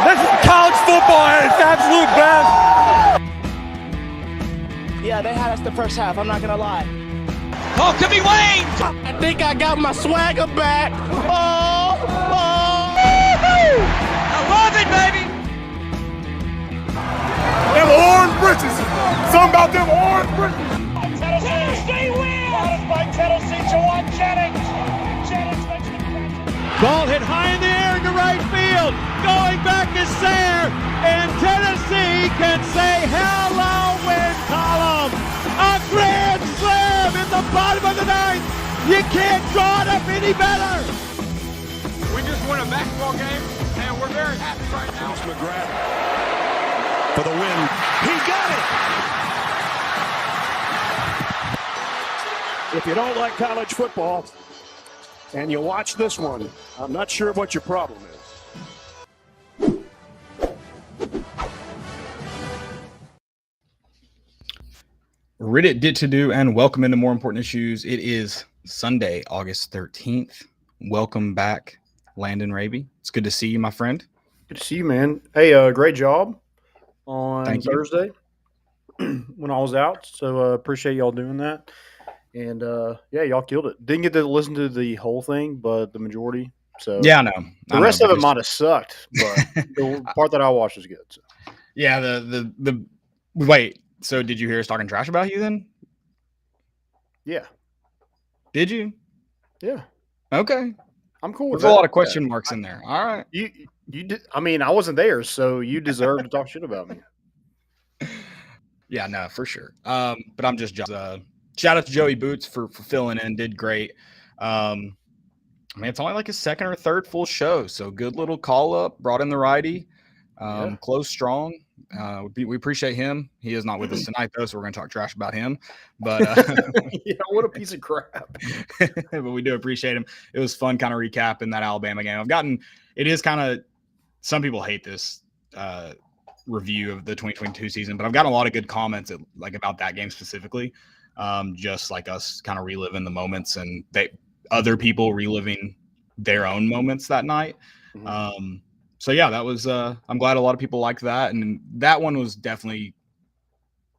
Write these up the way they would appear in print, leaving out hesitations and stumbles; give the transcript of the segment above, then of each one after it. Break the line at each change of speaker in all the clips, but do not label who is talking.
This is college football at its absolute best.
Yeah, they had us the first half, I'm not going to lie.
Oh, could be Wayne.
I think I got my swagger back. Oh.
I love it, baby.
Them orange britches. Something about them orange britches.
Tennessee wins! Brought us by Tennessee, Jawan Jennings. Jennings makes the catch.
Ball hit high in the air into right field. Going back is Sayre. And Tennessee can say hello win column. A grand slam in the bottom of the ninth. You can't draw it up any better.
We just won a basketball game, and we're very happy right now. McGrath for the win. He got it. If you don't like college football and you watch this one, I'm not sure what your problem is.
Reddit did to do, and welcome into More Important Issues. It is Sunday, August 13th. Welcome back, Landon Raby. It's good to see you, my friend.
Good to see you, man. Hey, great job on
Thank you.
Thursday when I was out. So appreciate y'all doing that. And yeah, y'all killed it. Didn't get to listen to the whole thing, but the majority. So
Yeah, I know.
the rest of it might have sucked, but the part that I watched was good. So.
Yeah, the wait. So did you hear us talking trash about you then?
Yeah,
Did you?
yeah,
Okay.
I'm cool with
There's
that.
a lot of question marks in there. All right.
You did. I mean, I wasn't there, so you deserve to talk shit about me.
Yeah, no, for sure. But I'm just shout out to Joey Boots for filling in. Did great. I mean, it's only like his second or third full show, so good little call up. Brought in the righty.
Yeah.
Close strong. We appreciate him. He is not with us tonight though, so we're going to talk trash about him. But
Yeah, what a piece of crap.
but we do appreciate him. It was fun, kind of recapping that Alabama game. It is kind of, some people hate this review of the 2022 season, but I've gotten a lot of good comments about that game specifically. Just like us kind of reliving the moments and other people reliving their own moments that night.
Mhm.
So yeah, that was I'm glad a lot of people liked that, and that one was definitely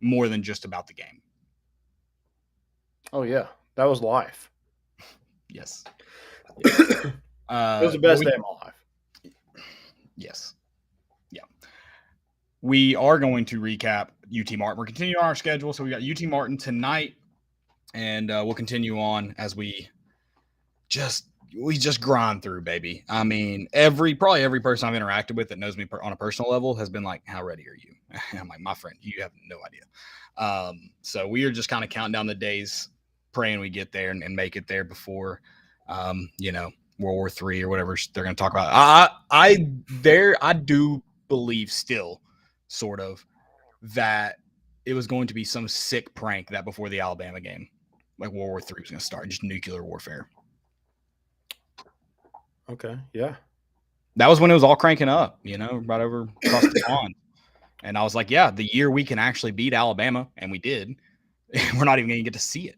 more than just about the game.
Oh yeah, that was life.
Yes.
It was the best day of my life.
Yes. Yeah. We are going to recap UT Martin. We're continuing on our schedule. So we got UT Martin tonight, and we'll continue on as we just grind through, baby. I mean, probably every person I've interacted with that knows me on a personal level has been like, how ready are you? And I'm like, my friend, you have no idea. So we are just kind of counting down the days, praying we get there and make it there before, World War III or whatever they're going to talk about. I do believe still sort of that it was going to be some sick prank that before the Alabama game, like World War III was going to start, just nuclear warfare.
Okay, yeah.
That was when it was all cranking up, right over across the pond. And I was like, yeah, the year we can actually beat Alabama, and we did, we're not even going to get to see it.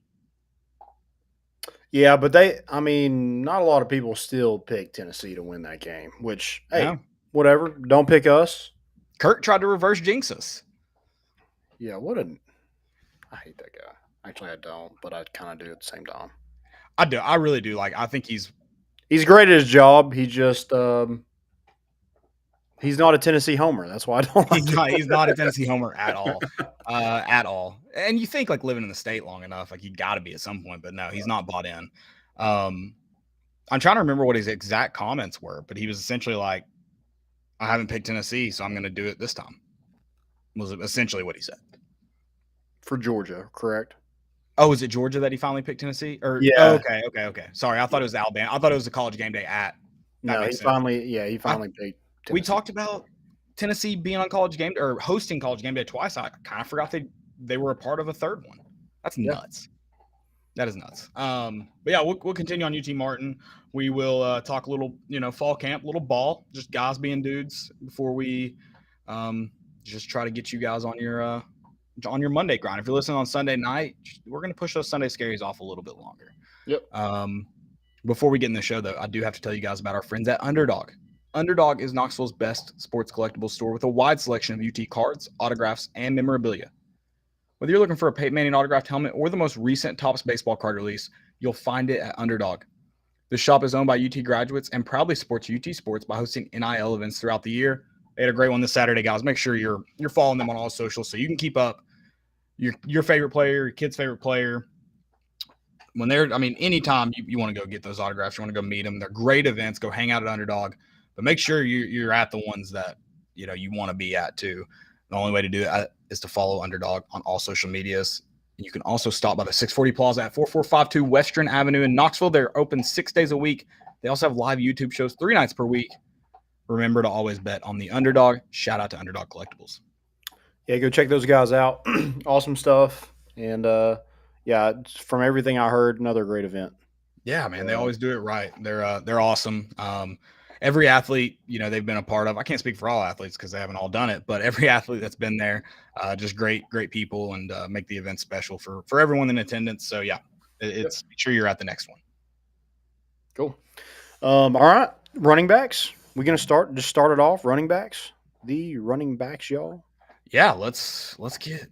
Yeah, but not a lot of people still pick Tennessee to win that game, which, hey,
No.
Whatever. Don't pick us.
Kirk tried to reverse jinx us.
Yeah, I hate that guy. Actually, I don't, but I kind of do at the same time.
I do. I really do. I think he's
great at his job. He just he's not a Tennessee homer. That's why I don't like him.
He's not a Tennessee homer at all. At all. And you think living in the state long enough, you got to be at some point, but no, he's not bought in. I'm trying to remember what his exact comments were, but he was essentially like, I haven't picked Tennessee, so I'm going to do it this time. Was essentially what he said.
For Georgia, correct?
Oh, is it Georgia that he finally picked Tennessee? Or
yeah.
Okay. Sorry, I thought it was Alabama. I thought it was a college game day at.
No, he finally picked Tennessee.
We talked about Tennessee being on college game or hosting college game day twice. I kind of forgot they were a part of a third one. That's nuts. That is nuts. But yeah, we'll continue on UT Martin. We will talk a little, fall camp, little ball, just guys being dudes before we just try to get you guys on your Monday grind. If you're listening on Sunday night, we're going to push those Sunday scaries off a little bit longer.
Yep.
Before we get in the show, though, I do have to tell you guys about our friends at Underdog. Underdog is Knoxville's best sports collectibles store with a wide selection of UT cards, autographs, and memorabilia. Whether you're looking for a Peyton Manning autographed helmet or the most recent Topps baseball card release, you'll find it at Underdog. The shop is owned by UT graduates and proudly supports UT sports by hosting NIL events throughout the year. They had a great one this Saturday, guys. Make sure you're following them on all socials so you can keep up your favorite player, your kid's favorite player. When they're, anytime you want to go get those autographs, you want to go meet them. They're great events. Go hang out at Underdog, but make sure you're at the ones that you want to be at too. The only way to do it is to follow Underdog on all social medias. You can also stop by the 640 Plaza at 4452 Western Avenue in Knoxville. They're open 6 days a week. They also have live YouTube shows 3 nights per week. Remember to always bet on the Underdog. Shout out to Underdog Collectibles.
Yeah, go check those guys out. Awesome stuff. And yeah, from everything I heard, another great event.
Yeah, man, they always do it right. They're awesome. Every athlete, they've been a part of. I can't speak for all athletes because they haven't all done it, but every athlete that's been there, just great people, and make the event special for everyone in attendance. So yeah, make sure you're at the next one.
Cool. All right, running backs. We're gonna start it off. Running backs, y'all.
Yeah, let's get.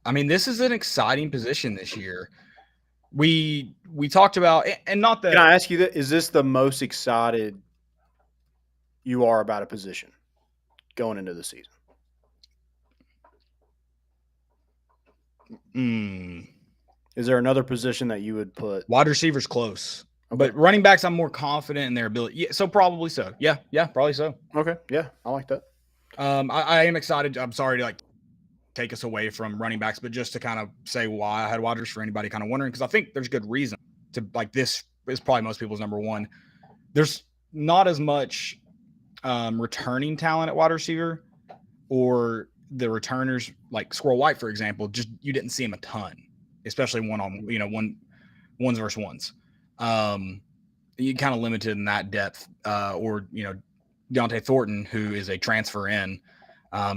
This is an exciting position this year. We talked about, and not that.
Can I ask you that? Is this the most excited you are about a position going into the season? Is there another position that you would put?
Wide receivers close, but running backs, I'm more confident in their ability. Yeah, so probably so. Yeah, probably so.
Okay, yeah, I like that.
I am excited. I'm sorry to take us away from running backs, but just to kind of say why I had wide receivers for anybody kind of wondering, because I think there's good reason to this is probably most people's number one. There's not as much returning talent at wide receiver, or the returners like Squirrel White, for example, just you didn't see him a ton, especially ones versus ones. You kind of limited in that depth, or Deontay Thornton, who is a transfer in,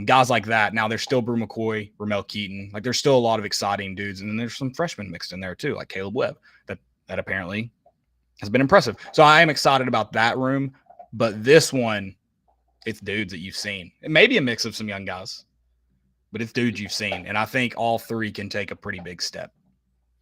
guys like that. Now there's still Brew McCoy, Ramel Keaton, there's still a lot of exciting dudes, and then there's some freshmen mixed in there too, like Caleb Webb, that apparently has been impressive. So I am excited about that room. But this one, it's dudes that you've seen. It may be a mix of some young guys, but it's dudes you've seen. And I think all three can take a pretty big step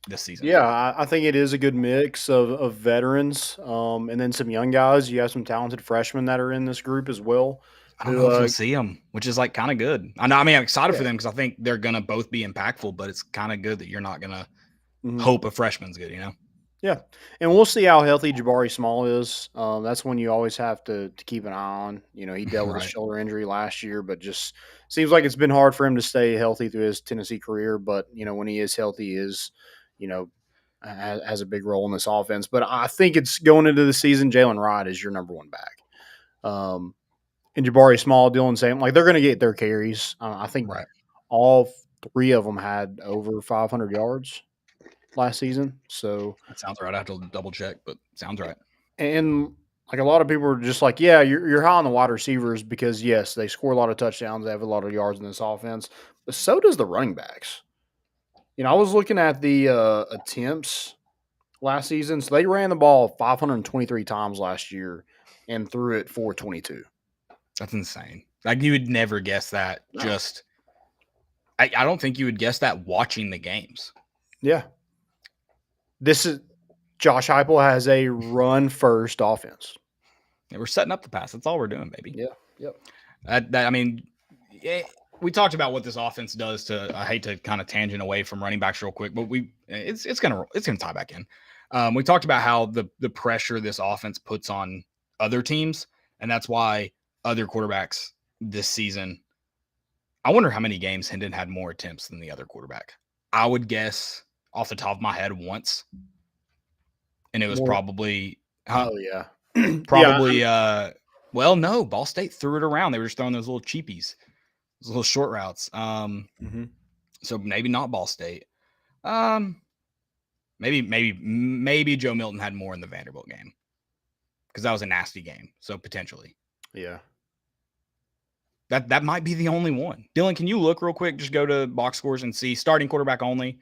this season.
Yeah, I think it is a good mix of veterans and then some young guys. You have some talented freshmen that are in this group as well.
I don't know if we'll see them, which is kind of good. I know. I'm excited for them because I think they're going to both be impactful, but it's kind of good that you're not going to hope a freshman's good,
Yeah, and we'll see how healthy Jabari Small is. That's one you always have to keep an eye on. He dealt with a shoulder injury last year, but just seems like it's been hard for him to stay healthy through his Tennessee career. But when he is healthy, he is has a big role in this offense. But I think it's going into the season, Jalen Wright is your number one back, and Jabari Small, Dylan Sam, they're going to get their carries. I think all three of them had over 500 yards last season. So
that sounds right. I have to double check, but sounds right.
And a lot of people are just yeah, you're high on the wide receivers because yes, they score a lot of touchdowns, they have a lot of yards in this offense, but so does the running backs. I was looking at the attempts last season. So they ran the ball 523 times last year and threw it 422.
That's insane. You would never guess that. No. I don't think you would guess that watching the games.
Yeah. This is Josh Heupel has a run-first offense.
Yeah, we're setting up the pass. That's all we're doing, baby.
Yeah. Yep.
We talked about what this offense does to. I hate to kind of tangent away from running backs real quick, but it's gonna tie back in. We talked about how the pressure this offense puts on other teams, and that's why other quarterbacks this season. I wonder how many games Hendon had more attempts than the other quarterback. I would guess off the top of my head once, and it was probably probably well, no, Ball State threw it around. They were just throwing those little cheapies, those little short routes. So maybe not Ball State. Maybe Joe Milton had more in the Vanderbilt game because that was a nasty game. So potentially,
yeah.
That might be the only one. Dylan, can you look real quick? Just go to box scores and see starting quarterback only.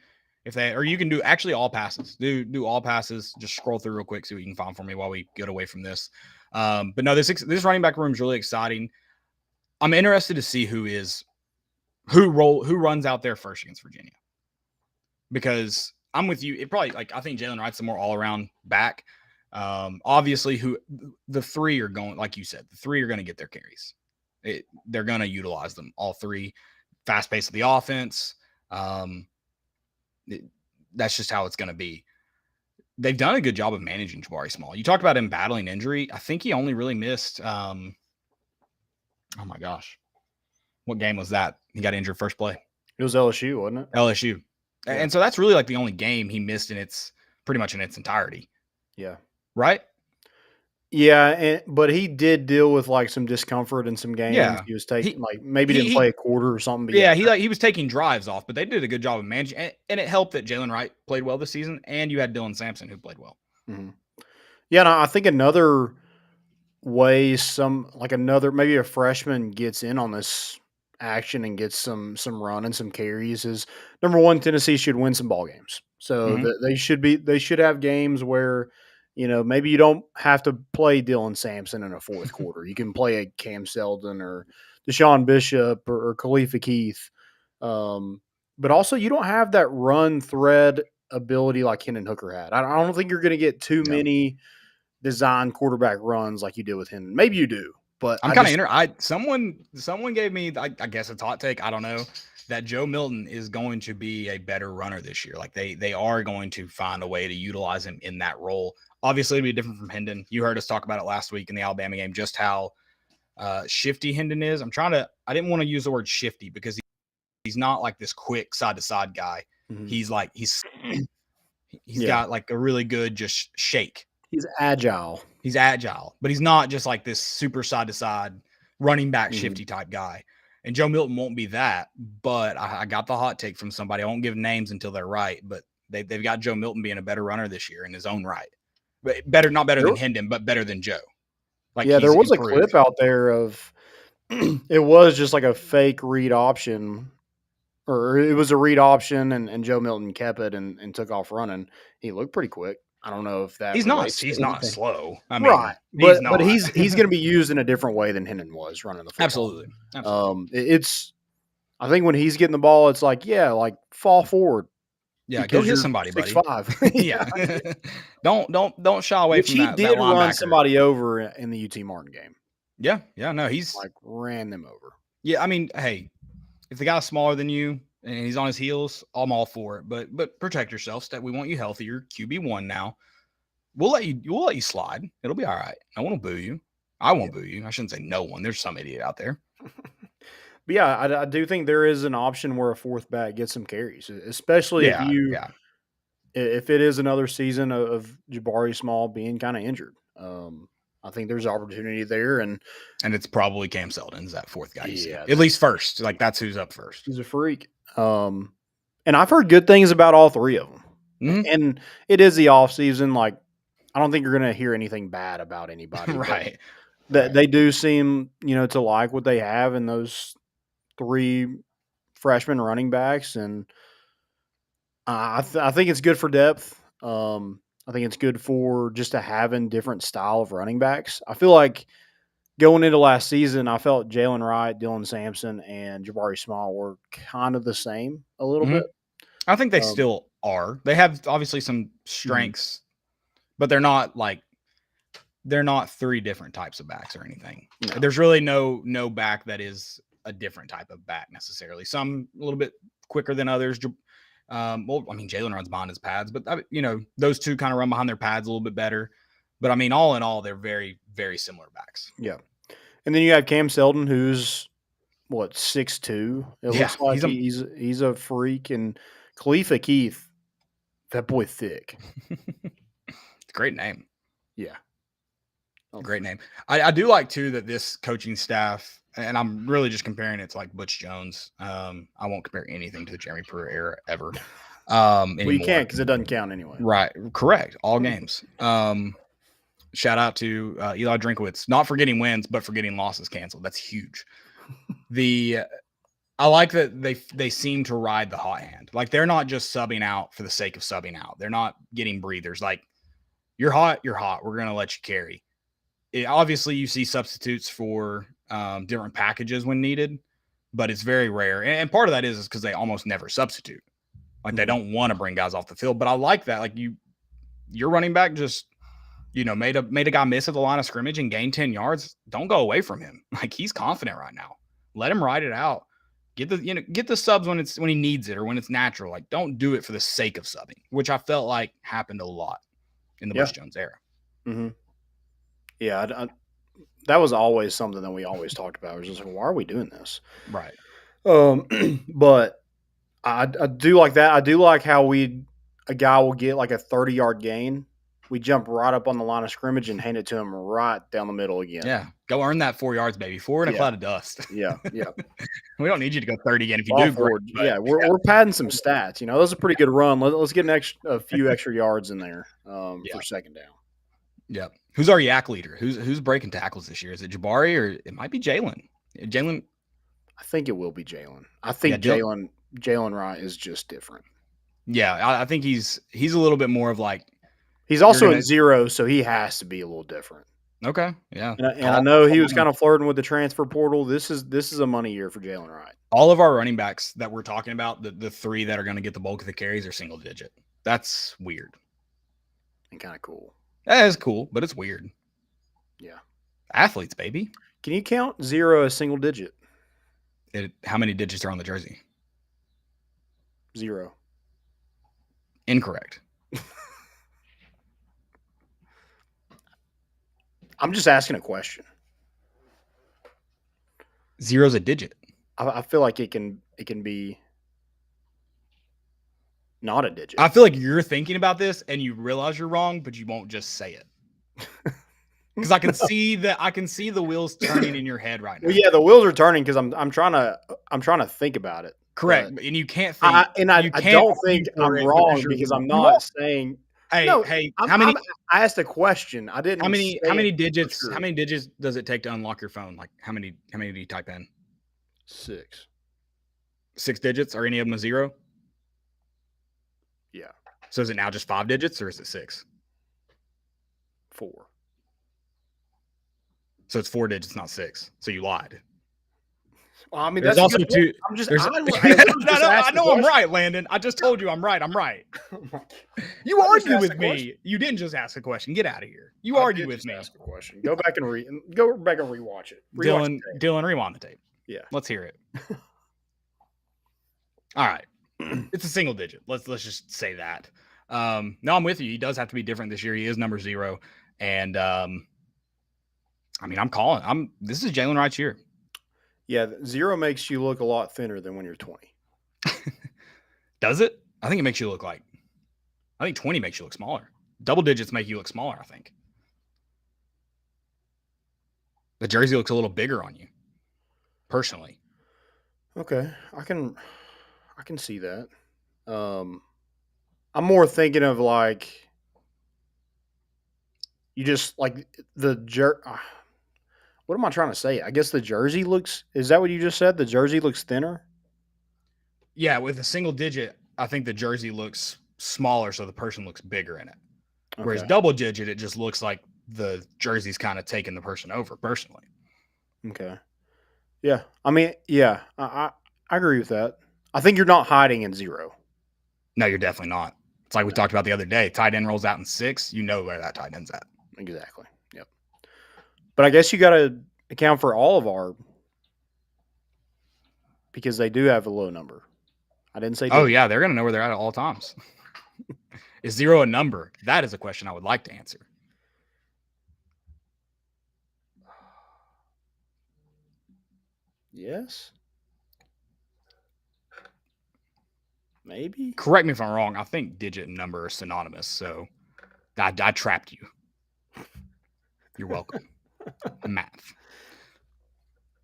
or you can do actually all passes. Do all passes. Just scroll through real quick, see what you can find for me while we get away from this. But no, this running back room is really exciting. I'm interested to see who runs out there first against Virginia, because I'm with you. It probably I think Jalen Wright's the more all around back. Obviously, the three are going, like you said, the three are going to get their carries. They're going to utilize them all three. Fast pace of the offense. That's just how it's going to be. They've done a good job of managing Jabari Small. You talked about him battling injury. I think he only really missed. Oh my gosh, what game was that? He got injured first play.
It was LSU, wasn't it?
LSU, yeah. And so that's really like the only game he missed pretty much in its entirety.
Yeah.
Right.
Yeah, but he did deal with like some discomfort in some games.
Yeah.
He was taking maybe didn't play a quarter or something. But
yeah, he was taking drives off, but they did a good job of managing, and it helped that Jalen Wright played well this season, and you had Dylan Sampson who played well.
Mm-hmm. Yeah, and I think another way maybe a freshman gets in on this action and gets some run and some carries is, number one, Tennessee should win some ball games. So they should have games where, maybe you don't have to play Dylan Sampson in a fourth quarter. You can play a Cam Seldon or Deshaun Bishop or Khalifa Keith. But also you don't have that run thread ability like Hendon Hooker had. I don't think you're going to get too many design quarterback runs like you did with Hendon. Maybe you do, but
I'm kind of someone gave me, I guess, a hot take. I don't know, that Joe Milton is going to be a better runner this year. Like they are going to find a way to utilize him in that role. Obviously, it'll be different from Hendon. You heard us talk about it last week in the Alabama game, just how shifty Hendon is. I didn't want to use the word shifty because he's not like this quick side to side guy. Mm-hmm. He's got like a really good just shake.
He's agile.
But he's not just like this super side to side running back shifty type guy. And Joe Milton won't be that. But I got the hot take from somebody. I won't give names until they're right. But they've got Joe Milton being a better runner this year in his own right. But not better than Hendon, but better than Joe.
There was improved. A clip out there of it was just like a fake read option, or it was a read option, and Joe Milton kept it and took off running. He looked pretty quick. I don't know if that
he's not slow. I mean,
right. But he's going to be used in a different way than Hendon was running the football.
Absolutely.
I think when he's getting the ball, it's like fall forward.
Yeah, go hit somebody,
6'5".
Buddy. Yeah. don't shy away from that.
He did run somebody over in the UT Martin game.
Yeah, no, he's
ran them over.
Yeah, I mean, hey, if the guy's smaller than you and he's on his heels, I'm all for it. But protect yourself. We want you healthy. You're QB1 now. We'll let you slide. It'll be all right. No one will boo you. I won't boo you. I shouldn't say no one. There's some idiot out there.
But yeah, I do think there is an option where a fourth back gets some carries, especially if it is another season of Jabari Small being kind of injured. I think there's opportunity there, and
it's probably Cam Seldon's that fourth guy. At least first, that's who's up first.
He's a freak. And I've heard good things about all three of them. Mm-hmm. And it is the off season. I don't think you're going to hear anything bad about anybody.
Right.
They do seem, to like what they have in those three freshman running backs, and I think it's good for depth. I think it's good for just having different style of running backs. I feel like going into last season, I felt Jalen Wright, Dylan Sampson, and Jabari Small were kind of the same a little bit.
I think they still are. They have obviously some strengths, but they're not three different types of backs or anything. No. There's really no back that is a different type of back necessarily. Some a little bit quicker than others. Jalen runs behind his pads, but those two kind of run behind their pads a little bit better. But all in all, they're very, very similar backs.
Yeah. And then you have Cam Seldon, who's 6'2". It looks like he's a freak. And Khalifa Keith, that boy thick.
It's a great name.
Yeah.
Great name. I do like too that this coaching staff, and I'm really just comparing it to like Butch Jones. I won't compare anything to the Jeremy Pruitt era ever.
Well, you can't because it doesn't count anyway.
Right. Correct. All games. Shout out to Eli Drinkowitz, not for getting wins, but for getting losses canceled. That's huge. I like that they seem to ride the hot hand. Like they're not just subbing out for the sake of subbing out. They're not getting breathers. Like you're hot. We're gonna let you carry. Obviously, you see substitutes for different packages when needed, but it's very rare. And part of that is because they almost never substitute. Like they don't want to bring guys off the field. But I like that. Like your running back just made a guy miss at the line of scrimmage and gained 10 yards. Don't go away from him. Like he's confident right now. Let him ride it out. Get the subs when he needs it or when it's natural. Like don't do it for the sake of subbing, which I felt like happened a lot in the Bush Jones era.
Mm-hmm. Yeah, that was always something that we always talked about. It was just like, why are we doing this?
Right.
But I do like that. I do like how a guy will get like a 30-yard gain. We jump right up on the line of scrimmage and hand it to him right down the middle again.
Yeah. Go earn that 4 yards, baby. 4 in a cloud of dust.
Yeah.
We don't need you to go 30 again if you
Ball
do.
forward. Great, we're padding some stats. That was a pretty good run. Let's get a few extra yards in there for second down.
Yep. Who's our yak leader? Who's breaking tackles this year? Is it Jabari or it might be Jalen? Jalen.
I think it will be Jalen. I think Jalen Wright is just different.
Yeah, I think he's a little bit more of like.
He's also in 0, so he has to be a little different.
Okay, yeah.
And I know he was kind of flirting with the transfer portal. This is a money year for Jalen Wright.
All of our running backs that we're talking about, the 3 that are going to get the bulk of the carries are single digit. That's weird.
And kind of cool.
That is cool, but it's weird.
Yeah.
Athletes, baby.
Can you count 0 as single digit?
How many digits are on the jersey?
0.
Incorrect.
I'm just asking a question.
0's a digit.
I feel like it can be not a digit.
I feel like you're thinking about this and you realize you're wrong, but you won't just say it. Because I can see the wheels turning in your head right now.
Well, yeah, the wheels are turning because I'm trying to think about it.
Correct, and you can't think.
I don't think I'm wrong because I'm not saying.
Hey,
how many? I asked a question. I didn't.
How many digits? How many digits does it take to unlock your phone? Like how many do you type in?
6.
6 digits? Are any of them a 0?
Yeah.
So is it now just 5 digits or is it 6?
4.
So it's 4 digits, not 6. So you lied.
Well, I mean,
there's
that's
also 2.
I'm just.
I know I'm right, Landon. I just told you I'm right. I'm right. You argue with me. You didn't just ask a question. Get out of here. You argue with me.
Ask a question. Go back and rewatch it.
Dylan, rewind the tape.
Yeah.
Let's hear it. All right. It's a single digit. Let's just say that. No, I'm with you. He does have to be different this year. He is number 0. And I mean, I'm calling. This is Jalen Wright's year.
Yeah, 0 makes you look a lot thinner than when you're 20.
Does it? I think it makes you look like. I think 20 makes you look smaller. Double digits make you look smaller, I think. The jersey looks a little bigger on you, personally.
Okay, I can see that. I'm more thinking of like you just like what am I trying to say? I guess the jersey looks. Is that what you just said? The jersey looks thinner.
Yeah, with a single digit, I think the jersey looks smaller, so the person looks bigger in it. Okay. Whereas double digit, it just looks like the jersey's kind of taking the person over, personally.
Okay. Yeah, I mean, yeah, I agree with that. I think you're not hiding in 0.
No, you're definitely not. It's like we talked about the other day. Tight end rolls out in 6. You know where that tight end's at.
Exactly. Yep. But I guess you got to account for all of our because they do have a low number. I didn't say.
Oh, yeah. They're going to know where they're at all times. Is 0 a number? That is a question I would like to answer.
Yes. Maybe.
Correct me if I'm wrong. I think digit and number are synonymous. So I trapped you. You're welcome. Math.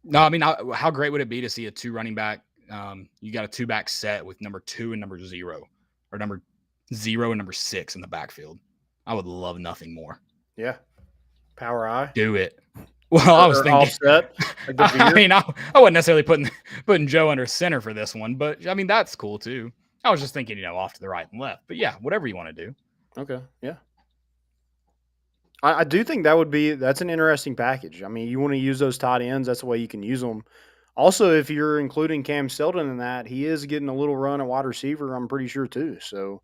No, I mean, how great would it be to see a 2 running back? You got a 2-back set with number 2 and number 0, or number 0 and number 6 in the backfield. I would love nothing more.
Yeah. Power I.
Do it. Well, I was
Or
thinking.
offset. Like the
I
veer.
mean, I wasn't necessarily putting Joe under center for this one, but I mean that's cool too. I was just thinking, off to the right and left. But yeah, whatever you want to do.
Okay, yeah. I do think that's an interesting package. I mean, you want to use those tight ends, that's the way you can use them. Also, if you're including Cam Seldon in that, he is getting a little run at wide receiver, I'm pretty sure too. So,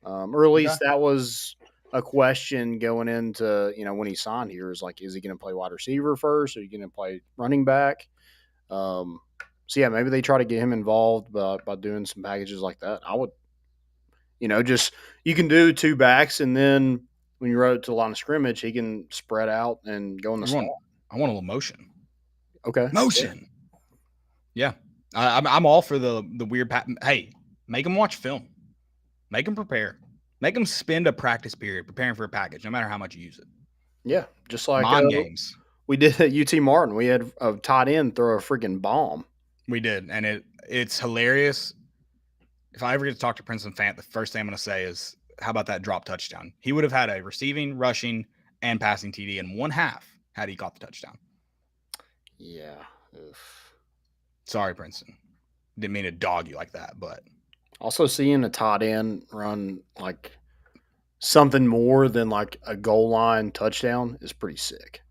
or at least that was a question going into when he signed here. Is like, is he going to play wide receiver first? Or are you going to play running back? So yeah, maybe they try to get him involved by doing some packages like that. I would, just you can do two backs, and then when you roll to the line of scrimmage, he can spread out and go in the slot.
I want a little motion.
Okay,
motion. Yeah, I'm all for the weird pattern. Hey, make them watch film. Make them prepare. Make them spend a practice period preparing for a package, no matter how much you use it.
Yeah, just like
mind games.
We did at UT Martin. We had a tight end throw a freaking bomb.
We did, and it's hilarious. If I ever get to talk to Princeton Fant, the first thing I'm going to say is, how about that drop touchdown? He would have had a receiving, rushing, and passing TD in one half had he caught the touchdown.
Yeah.
Sorry, Princeton. Didn't mean to dog you like that, but.
Also seeing a tight end run like something more than like a goal line touchdown is pretty sick.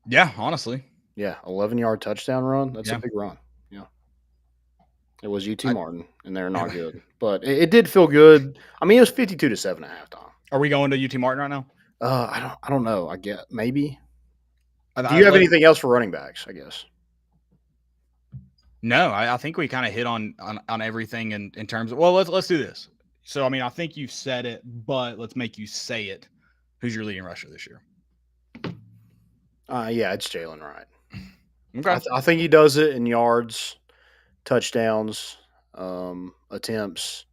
Yeah, honestly.
Yeah, 11-yard touchdown run. That's a big run. Yeah. It was UT Martin, and they're not good. But it did feel good. I mean, it was 52-7 at halftime.
Are we going to UT Martin right now?
I don't know. I guess maybe. Do you have anything else for running backs, I guess?
No, I think we kind of hit on everything in terms of, well, let's do this. So, I mean, I think you've said it, but let's make you say it. Who's your leading rusher this year?
Yeah, it's Jalen Wright.
Okay.
I think he does it in yards, touchdowns, attempts,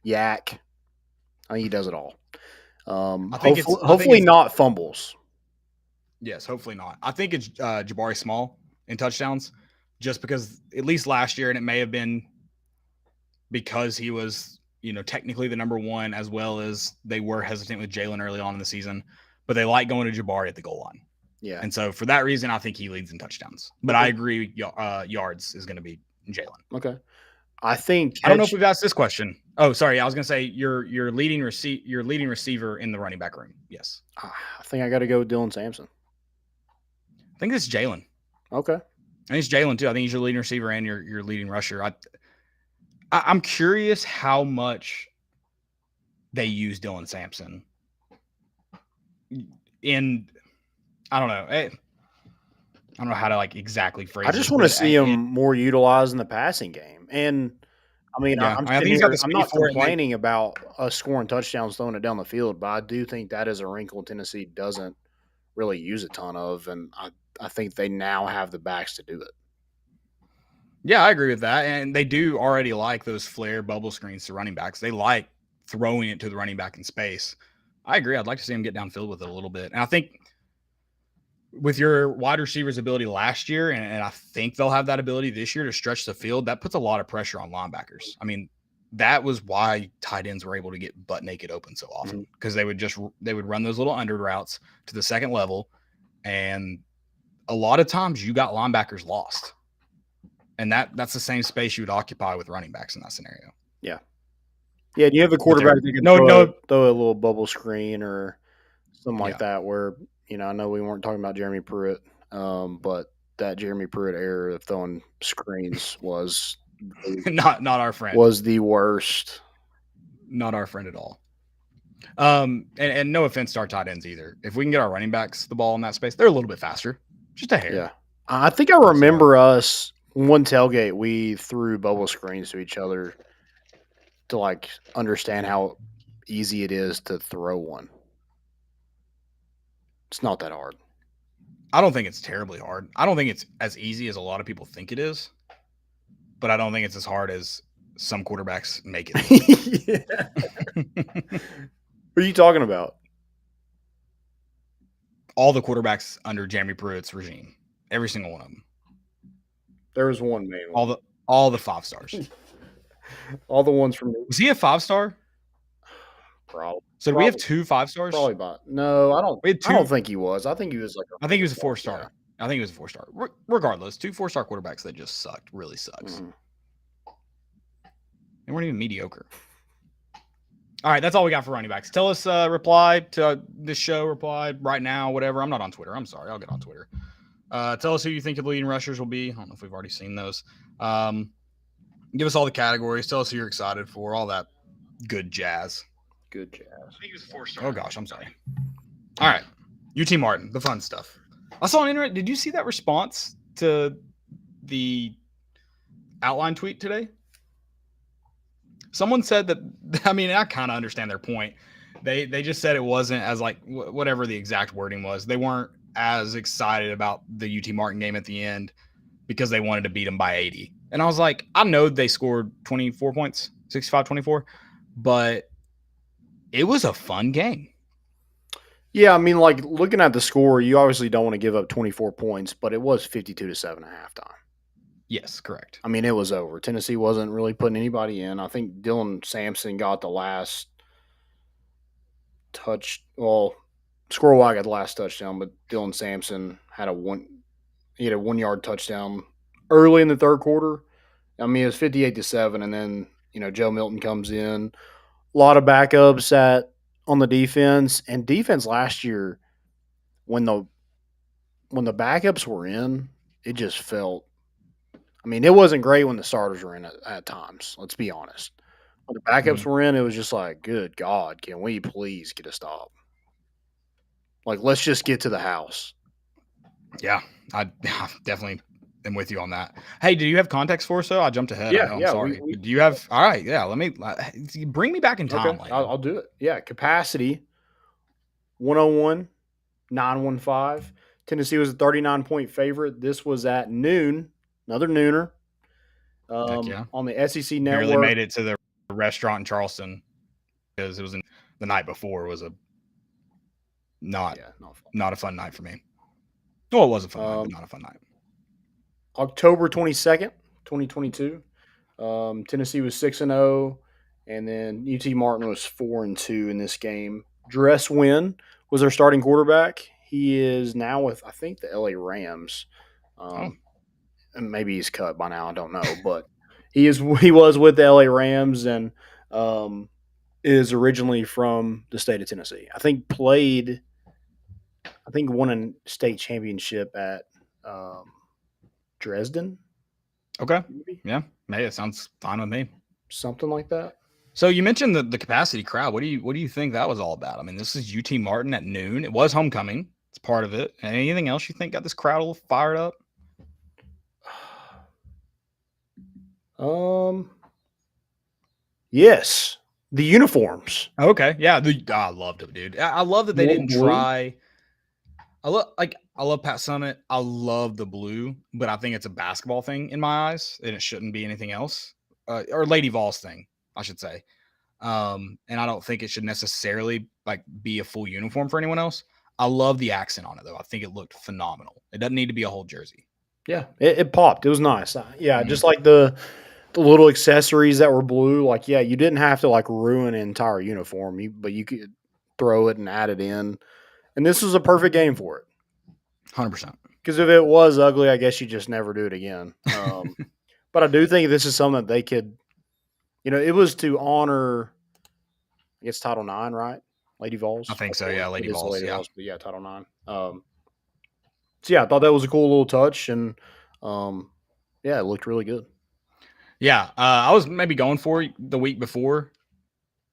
yak. I think he does it all. Hopefully not fumbles.
Yes, hopefully not. I think it's Jabari Small in touchdowns, just because at least last year, and it may have been because he was, technically the number one, as well as they were hesitant with Jalen early on in the season, but they like going to Jabari at the goal line.
Yeah.
And so for that reason, I think he leads in touchdowns. But I agree, yards is going to be Jalen.
Okay. I
don't know if we've asked this question. Oh, sorry. I was going to say your leading receiver in the running back room. Yes.
I think I got to go with Dylan Sampson.
I think it's Jalen.
Okay.
I think it's Jalen too. I think he's your leading receiver and your leading rusher. I'm curious how much they use Dylan Sampson in. I don't know. I don't know how to exactly phrase.
I just want to see him more utilized in the passing game, and I mean,
yeah,
I'm not complaining about us scoring touchdowns, throwing it down the field, but I do think that is a wrinkle Tennessee doesn't really use a ton of, and I think they now have the backs to do it.
Yeah, I agree with that, and they do already like those flare bubble screens to running backs. They like throwing it to the running back in space. I agree. I'd like to see him get downfield with it a little bit, and I think with your wide receivers' ability last year, and I think they'll have that ability this year to stretch the field, that puts a lot of pressure on linebackers. I mean, that was why tight ends were able to get butt naked open so often, because they would run those little under routes to the second level, and a lot of times you got linebackers lost, and that's the same space you would occupy with running backs in that scenario.
Yeah, yeah. Do you have a quarterback that can throw a little bubble screen or something like that where? I know we weren't talking about Jeremy Pruitt, but that Jeremy Pruitt era of throwing screens was
not our friend.
Was the worst.
Not our friend at all. And no offense to our tight ends either. If we can get our running backs the ball in that space, they're a little bit faster, just a hair.
Yeah, I think I remember us one tailgate. We threw bubble screens to each other to understand how easy it is to throw one. It's not that hard.
I don't think it's terribly hard. I don't think it's as easy as a lot of people think it is, but I don't think it's as hard as some quarterbacks make
it. What are you talking about?
All the quarterbacks under Jeremy Pruitt's regime. Every single one of them.
There was one main one.
All the 5 stars.
All the ones from.
Was he a 5-star?
Probably.
So do we have 2 5-stars?
Probably about. No, I don't.
We had
I don't
2
think he was. I think he was like.
I think he was a 4-star.
Yeah.
I think he was a 4-star. Regardless, 2 4-star quarterbacks that just sucked. Really sucks.
Mhm.
They weren't even mediocre. All right, that's all we got for running backs. Tell us, reply to this show, reply right now, whatever. I'm not on Twitter. I'm sorry. I'll get on Twitter. Tell us who you think the leading rushers will be. I don't know if we've already seen those. Give us all the categories. Tell us who you're excited for. All that good jazz.
Good jazz.
I think he was a 4-star. Oh, gosh. I'm sorry. All right. UT Martin, the fun stuff. I saw on internet. Did you see that response to the outline tweet today? Someone said that, I mean, I kind of understand their point. They just said it wasn't as like whatever the exact wording was. They weren't as excited about the UT Martin game at the end because they wanted to beat them by 80. And I was like, I know they scored 24 points, 65-24, but it was a fun game.
Yeah, I mean, like looking at the score, you obviously don't want to give up 24 points, but it was 52-7 at halftime.
Yes, correct.
I mean, it was over. Tennessee wasn't really putting anybody in. I think Dylan Sampson got the last touch. Well, Squirrel White got the last touchdown, but Dylan Sampson had a 1-yard touchdown early in the third quarter. I mean, it was 58-7, and then Joe Milton comes in. A lot of backups on the defense, and defense last year when the backups were in, it just felt. I mean, it wasn't great when the starters were in at times. Let's be honest. When the backups were in, it was just like, good God, can we please get a stop? Like, let's just get to the house.
Yeah, I definitely am with you on that. Hey, do you have context for us, though? I jumped ahead.
Yeah,
I'm sorry. Do you have – all right, yeah, let me bring me back in time.
Okay, I'll do it. Yeah, capacity, 101, 915. Tennessee was a 39-point favorite. This was at noon. Another nooner on the SEC Network.
Barely made it to the restaurant in Charleston because it was the night before was not a fun night for me. Well, it was a fun night, but not a fun night.
October 22nd, 2022. Tennessee was 6-0, and then UT Martin was 4-2 in this game. Dress Wynn was their starting quarterback. He is now with, I think, the LA Rams. And maybe he's cut by now. I don't know, but he was with the LA Rams and is originally from the state of Tennessee. I think won a state championship at Dresden.
Okay. Maybe? Yeah. Maybe it sounds fine with me.
Something like that.
So you mentioned the capacity crowd. What do you think that was all about? I mean, this is UT Martin at noon. It was homecoming. It's part of it. Anything else you think got this crowd a little fired up?
Yes, the uniforms.
Okay, yeah, I loved it, dude. I love that they didn't try. I love Pat Summitt. I love the blue, but I think it's a basketball thing in my eyes, and it shouldn't be anything else. Or Lady Vols thing, I should say. And I don't think it should necessarily be a full uniform for anyone else. I love the accent on it, though. I think it looked phenomenal. It doesn't need to be a whole jersey.
Yeah, it popped. It was nice. Just like the little accessories that were blue. Like, yeah, you didn't have to ruin an entire uniform, but you could throw it and add it in. And this was a perfect game for it.
100%.
Because if it was ugly, I guess you just never do it again. But I do think this is something that they could, it was to honor, I guess, Title IX, right? Lady Vols.
I think so, yeah, Lady Vols. Yeah.
Vols, but yeah, Title IX. So, yeah, I thought that was a cool little touch, and, it looked really good.
Yeah, I was maybe going for the week before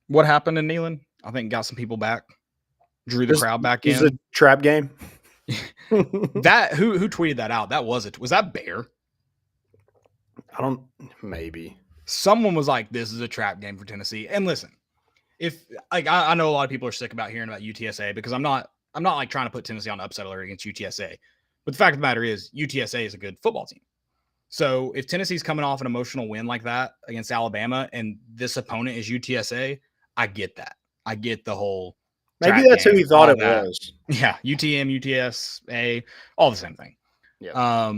what happened in Neyland. I think got some people back, drew the crowd back in.
It's a trap game.
That who tweeted that out? That was that Bear?
Maybe.
Someone was like, "This is a trap game for Tennessee." And listen, if I know a lot of people are sick about hearing about UTSA because I'm not trying to put Tennessee on upset alert against UTSA, but the fact of the matter is UTSA is a good football team. So if Tennessee's coming off an emotional win like that against Alabama and this opponent is UTSA, I get that. I get the whole.
Maybe that's who he thought it was.
Yeah, UTM, UTSA, all the same thing.
Yeah.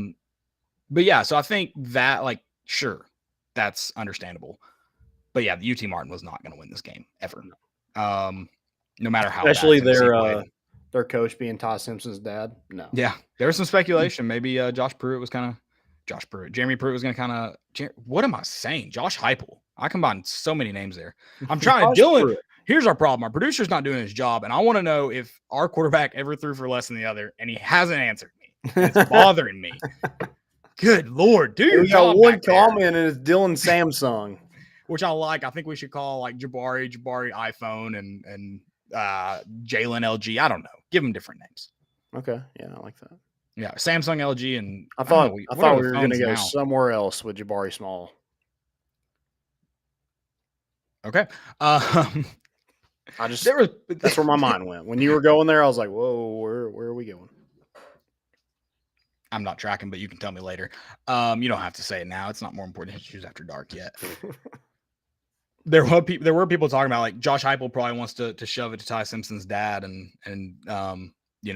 But yeah, so I think that sure, that's understandable. But yeah, the UT Martin was not going to win this game ever. No matter how
Especially
bad Tennessee played.
their coach being Ty Simpson's dad. No.
Yeah, there was some speculation. Maybe Jeremy Pruitt was going to kind of. What am I saying? Josh Heupel. I combined so many names there. I'm trying to. Dylan. Here's our problem. Our producer's not doing his job, and I want to know if our quarterback ever threw for less than the other, and he hasn't answered me. It's bothering me. Good Lord, dude.
We got one comment, and it's Dylan Samsung.
Which I like. I think we should call like Jabari iPhone, and Jalen LG. I don't know. Give them different names.
Okay. Yeah, I like that.
Yeah, Samsung, LG, and
I thought we were going to go somewhere else with Jabari Small.
Okay.
That's where my mind went. When you were going there, I was like, whoa, where are we going?
I'm not tracking, but you can tell me later. You don't have to say it now. It's not more important to choose after dark yet. There were people talking about like Josh Heupel probably wants to shove it to Ty Simpson's dad and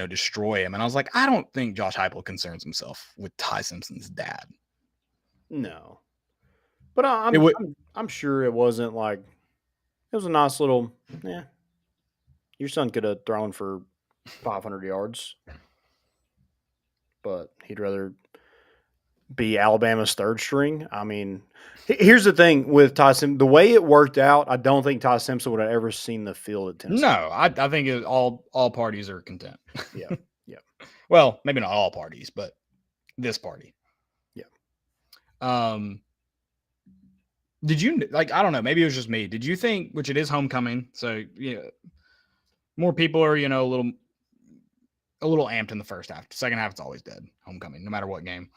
destroy him. And I was like, I don't think Josh Heupel concerns himself with Ty Simpson's dad.
No, but I'm sure it wasn't like it was a nice little. Yeah, your son could have thrown for 500 yards, but he'd rather be Alabama's third string. I mean, here's the thing with Ty Simpson. The way it worked out, I don't think Ty Simpson would have ever seen the field at Tennessee.
No, I think all parties are content.
Yeah.
Well, maybe not all parties, but this party.
Yeah.
Did you like? I don't know. Maybe it was just me. Did you think, which it is homecoming, so more people are a little amped in the first half. Second half, it's always dead. Homecoming, no matter what game.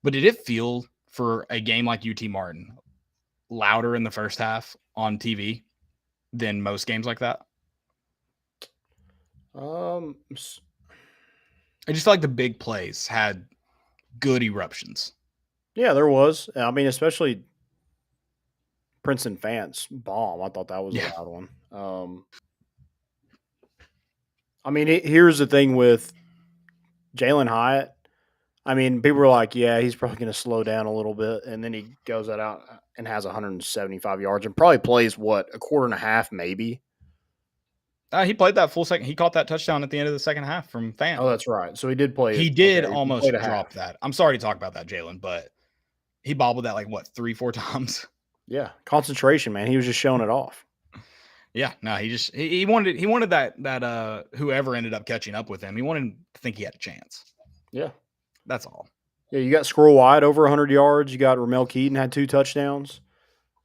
But did it feel for a game like UT Martin louder in the first half on TV than most games like that? I just feel like the big plays had good eruptions. Yeah,
there was. I mean, especially Princeton Fant's bomb. I thought that was a loud one. I mean, here's the thing with Jalen Hyatt. I mean, people were like, yeah, he's probably going to slow down a little bit. And then he goes out and has 175 yards and probably plays, a quarter and a half maybe?
He played that full second. He caught that touchdown at the end of the second half from Fant.
Oh, that's right. So he did play.
He did almost drop that. I'm sorry to talk about that, Jalen, but he bobbled that 3-4 times.
Yeah, concentration, man. He was just showing it off.
Yeah, no, he wanted that whoever ended up catching up with him, he wanted to think he had a chance.
Yeah.
That's all.
Yeah, you got Squirrel White over 100 yards. You got Ramel Keaton had 2 touchdowns.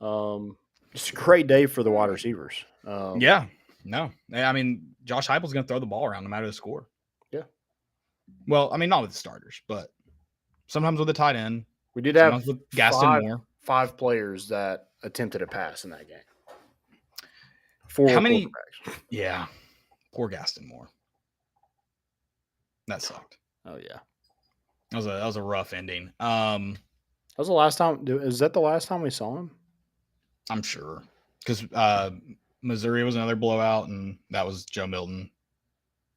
It's a great day for the wide receivers.
Yeah. No. I mean, Josh Heupel's going to throw the ball around no matter the score.
Yeah.
Well, I mean, not with the starters, but sometimes with the tight end.
We did have
with Gaston Moore.
5 players that attempted a pass in that game.
4 How many? Yeah. Poor Gaston Moore. That sucked.
Oh, yeah.
That was a rough ending.
That was the last time. Is that the last time we saw him?
I'm sure, because Missouri was another blowout, and that was Joe Milton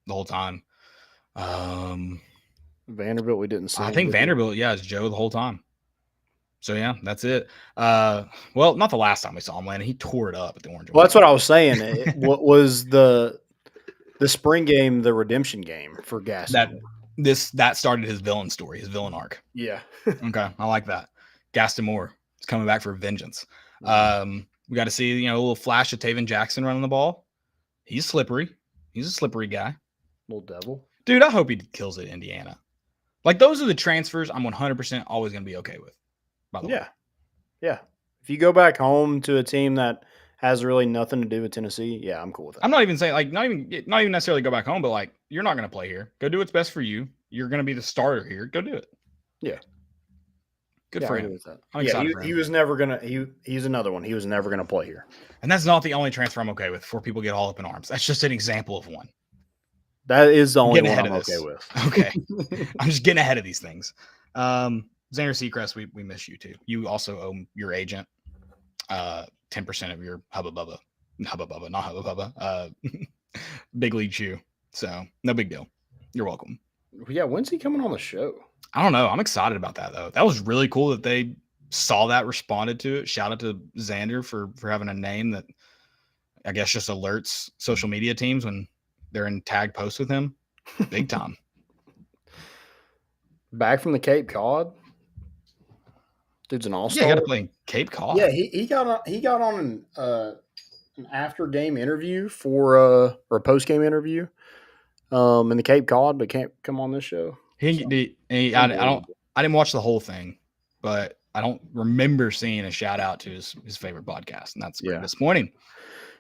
the whole time.
Vanderbilt, we didn't see.
I think Vanderbilt, is Joe the whole time. So yeah, that's it. Well, not the last time we saw him, Landon. He tore it up at the Orange.
Well, that's what I was saying. What was the spring game, the redemption game for Gaston?
That started his villain story, his villain arc.
Yeah.
Okay, I like that. Gaston Moore is coming back for vengeance. We got to see a little flash of Taven Jackson running the ball. He's slippery. He's a slippery guy.
Little devil.
Dude, I hope he kills it at Indiana. Like, those are the transfers I'm 100% always going to be okay with, by the way.
Yeah. If you go back home to a team that has really nothing to do with Tennessee, yeah, I'm cool with that.
I'm not even saying, not even necessarily go back home, but, you're not going to play here. Go do what's best for you. You're going to be the starter here. Go do it.
Yeah.
Good for him.
I'm excited for him. He was never going to – he's another one. He was never going to play here.
And that's not the only transfer I'm okay with before people get all up in arms. That's just an example of one.
That is the only one I'm okay with.
Okay. I'm just getting ahead of these things. Xander Seacrest, we miss you too. You also owe your agent 10% of your Hubba Bubba, not Hubba Bubba, Big League Chew. So no big deal. You're welcome.
Yeah, when's he coming on the show?
I don't know. I'm excited about that though. That was really cool that they saw that, responded to it. Shout out to Xander for having a name that I guess just alerts social media teams when they're in tag posts with him. Big time.
Back from the Cape Cod. Dude's an all-star.
Yeah, you got to play in Cape Cod.
Yeah, he got on an after game interview or a post game interview in the Cape Cod, but can't come on this show.
I didn't watch the whole thing, but I don't remember seeing a shout out to his favorite podcast, and that's pretty disappointing.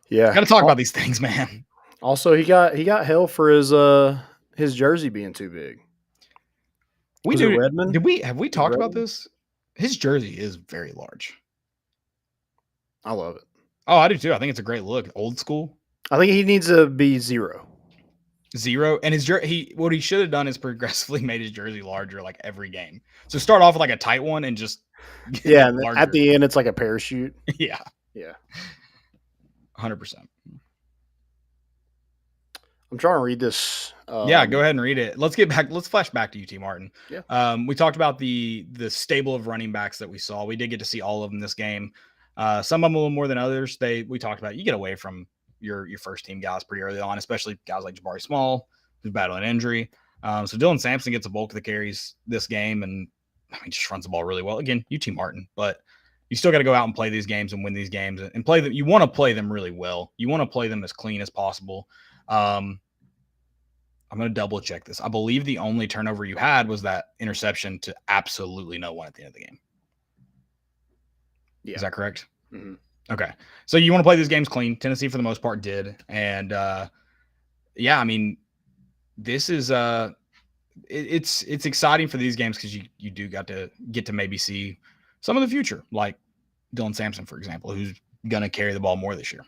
Yeah,
got to talk about these things, man.
Also, he got hell for his jersey being too big. Redmond?
Have we talked about this? His jersey is very large.
I love it.
Oh, I do too. I think it's a great look. Old school.
I think he needs to be 0.
And his what he should have done is progressively made his jersey larger like every game. So start off with like a tight one and just
and at the end it's like a parachute.
Yeah. 100%.
I'm trying to read this.
Go ahead and read it. Let's flash back to UT Martin.
Yeah.
We talked about the stable of running backs that we saw. We did get to see all of them this game. Some of them a little more than others. We talked about you get away from your first team guys pretty early on, especially guys like Jabari Small, who's battling injury. So Dylan Sampson gets a bulk of the carries this game, and just runs the ball really well. Again, UT Martin, but you still got to go out and play these games and win these games and play them. You want to play them really well. You want to play them as clean as possible. I'm going to double check this. I believe the only turnover you had was that interception to absolutely no one at the end of the game.
Yeah.
Is that correct?
Mm-hmm.
Okay. So you want to play these games clean. Tennessee, for the most part, did. And, this is it's exciting for these games because you do get to maybe see some of the future, like Dylan Sampson, for example, who's going to carry the ball more this year.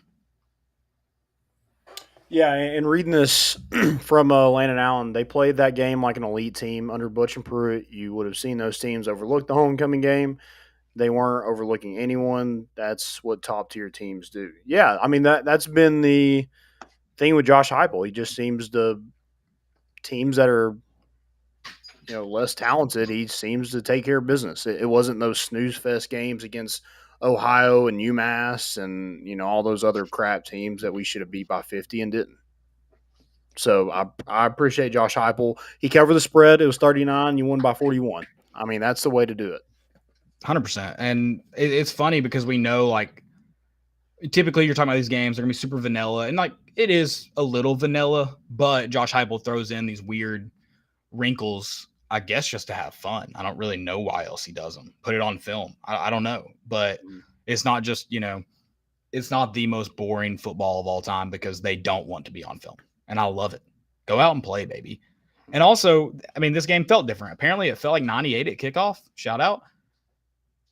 Yeah, and reading this from Landon Allen, they played that game like an elite team under Butch and Pruitt. You would have seen those teams overlook the homecoming game. They weren't overlooking anyone. That's what top-tier teams do. Yeah, that's been the thing with Josh Heupel. He just seems to – teams that are, less talented, he seems to take care of business. It wasn't those snooze fest games against Ohio and UMass and, all those other crap teams that we should have beat by 50 and didn't. So I appreciate Josh Heupel. He covered the spread. It was 39. You won by 41. That's the way to do it.
100%. And it's funny because we know, typically you're talking about these games, they're going to be super vanilla. And, it is a little vanilla, but Josh Heupel throws in these weird wrinkles, I guess, just to have fun. I don't really know why else he does them. Put it on film. I don't know. But it's not just, it's not the most boring football of all time because they don't want to be on film. And I love it. Go out and play, baby. And also, this game felt different. Apparently, it felt like 98 at kickoff. Shout out.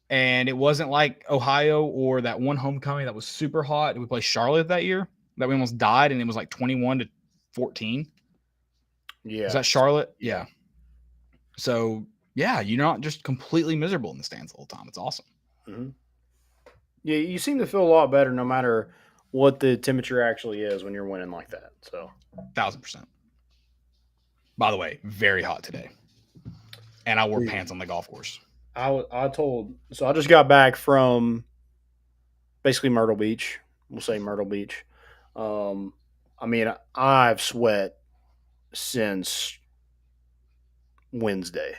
And it wasn't like Ohio or that one homecoming that was super hot. We played Charlotte that year that we almost died, and it was like 21-14.
Yeah.
Is that Charlotte? Yeah. So, yeah, you're not just completely miserable in the stands the whole time. It's awesome.
Mm-hmm. Yeah, you seem to feel a lot better no matter what the temperature actually is when you're winning like that. So
1,000%. By the way, very hot today. And I wore pants on the golf course.
I just got back from basically Myrtle Beach. We'll say Myrtle Beach. I've sweat since Wednesday.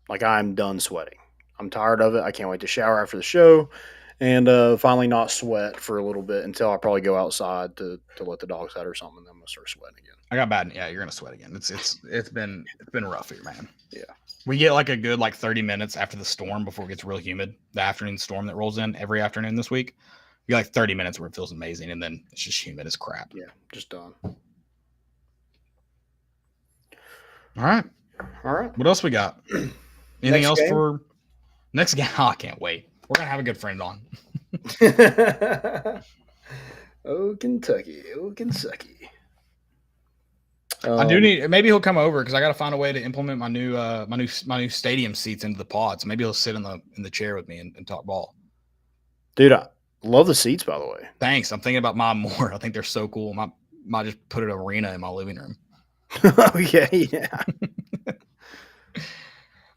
I'm done sweating. I'm tired of it. I can't wait to shower after the show and finally not sweat for a little bit until I probably go outside to let the dogs out or something. And then I'm going to start sweating again.
I got bad. Yeah, you're going to sweat again. It's been rough here, man.
Yeah.
We get a good 30 minutes after the storm before it gets real humid. The afternoon storm that rolls in every afternoon this week. We get 30 minutes where it feels amazing, and then it's just humid as crap.
Yeah, just done.
All right. What else we got? Anything else for next game? Oh, I can't wait. We're going to have a good friend on.
Oh, Kentucky.
I do need. Maybe he'll come over because I got to find a way to implement my new stadium seats into the pod. So maybe he'll sit in the chair with me and talk ball.
Dude, I love the seats, by the way.
Thanks. I'm thinking about mine more. I think they're so cool. Might just put an arena in my living room.
Oh yeah.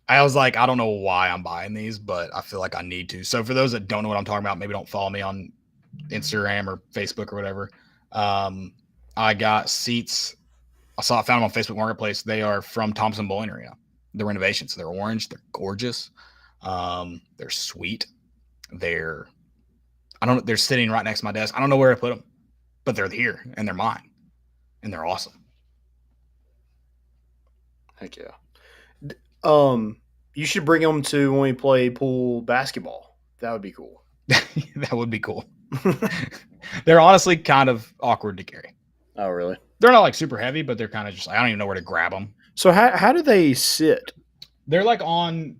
I was like, I don't know why I'm buying these, but I feel like I need to. So for those that don't know what I'm talking about, maybe don't follow me on Instagram or Facebook or whatever. I got seats. I found them on Facebook Marketplace. They are from Thompson Bowling Arena. The renovations. They're orange. They're gorgeous. They're sweet. They're sitting right next to my desk. I don't know where to put them, but they're here and they're mine, and they're awesome.
Heck yeah. You should bring them to when we play pool basketball. That would be cool.
That would be cool. They're honestly kind of awkward to carry.
Oh, really?
They're not like super heavy, but they're kind of just, I don't even know where to grab them.
So how do they sit?
They're like on,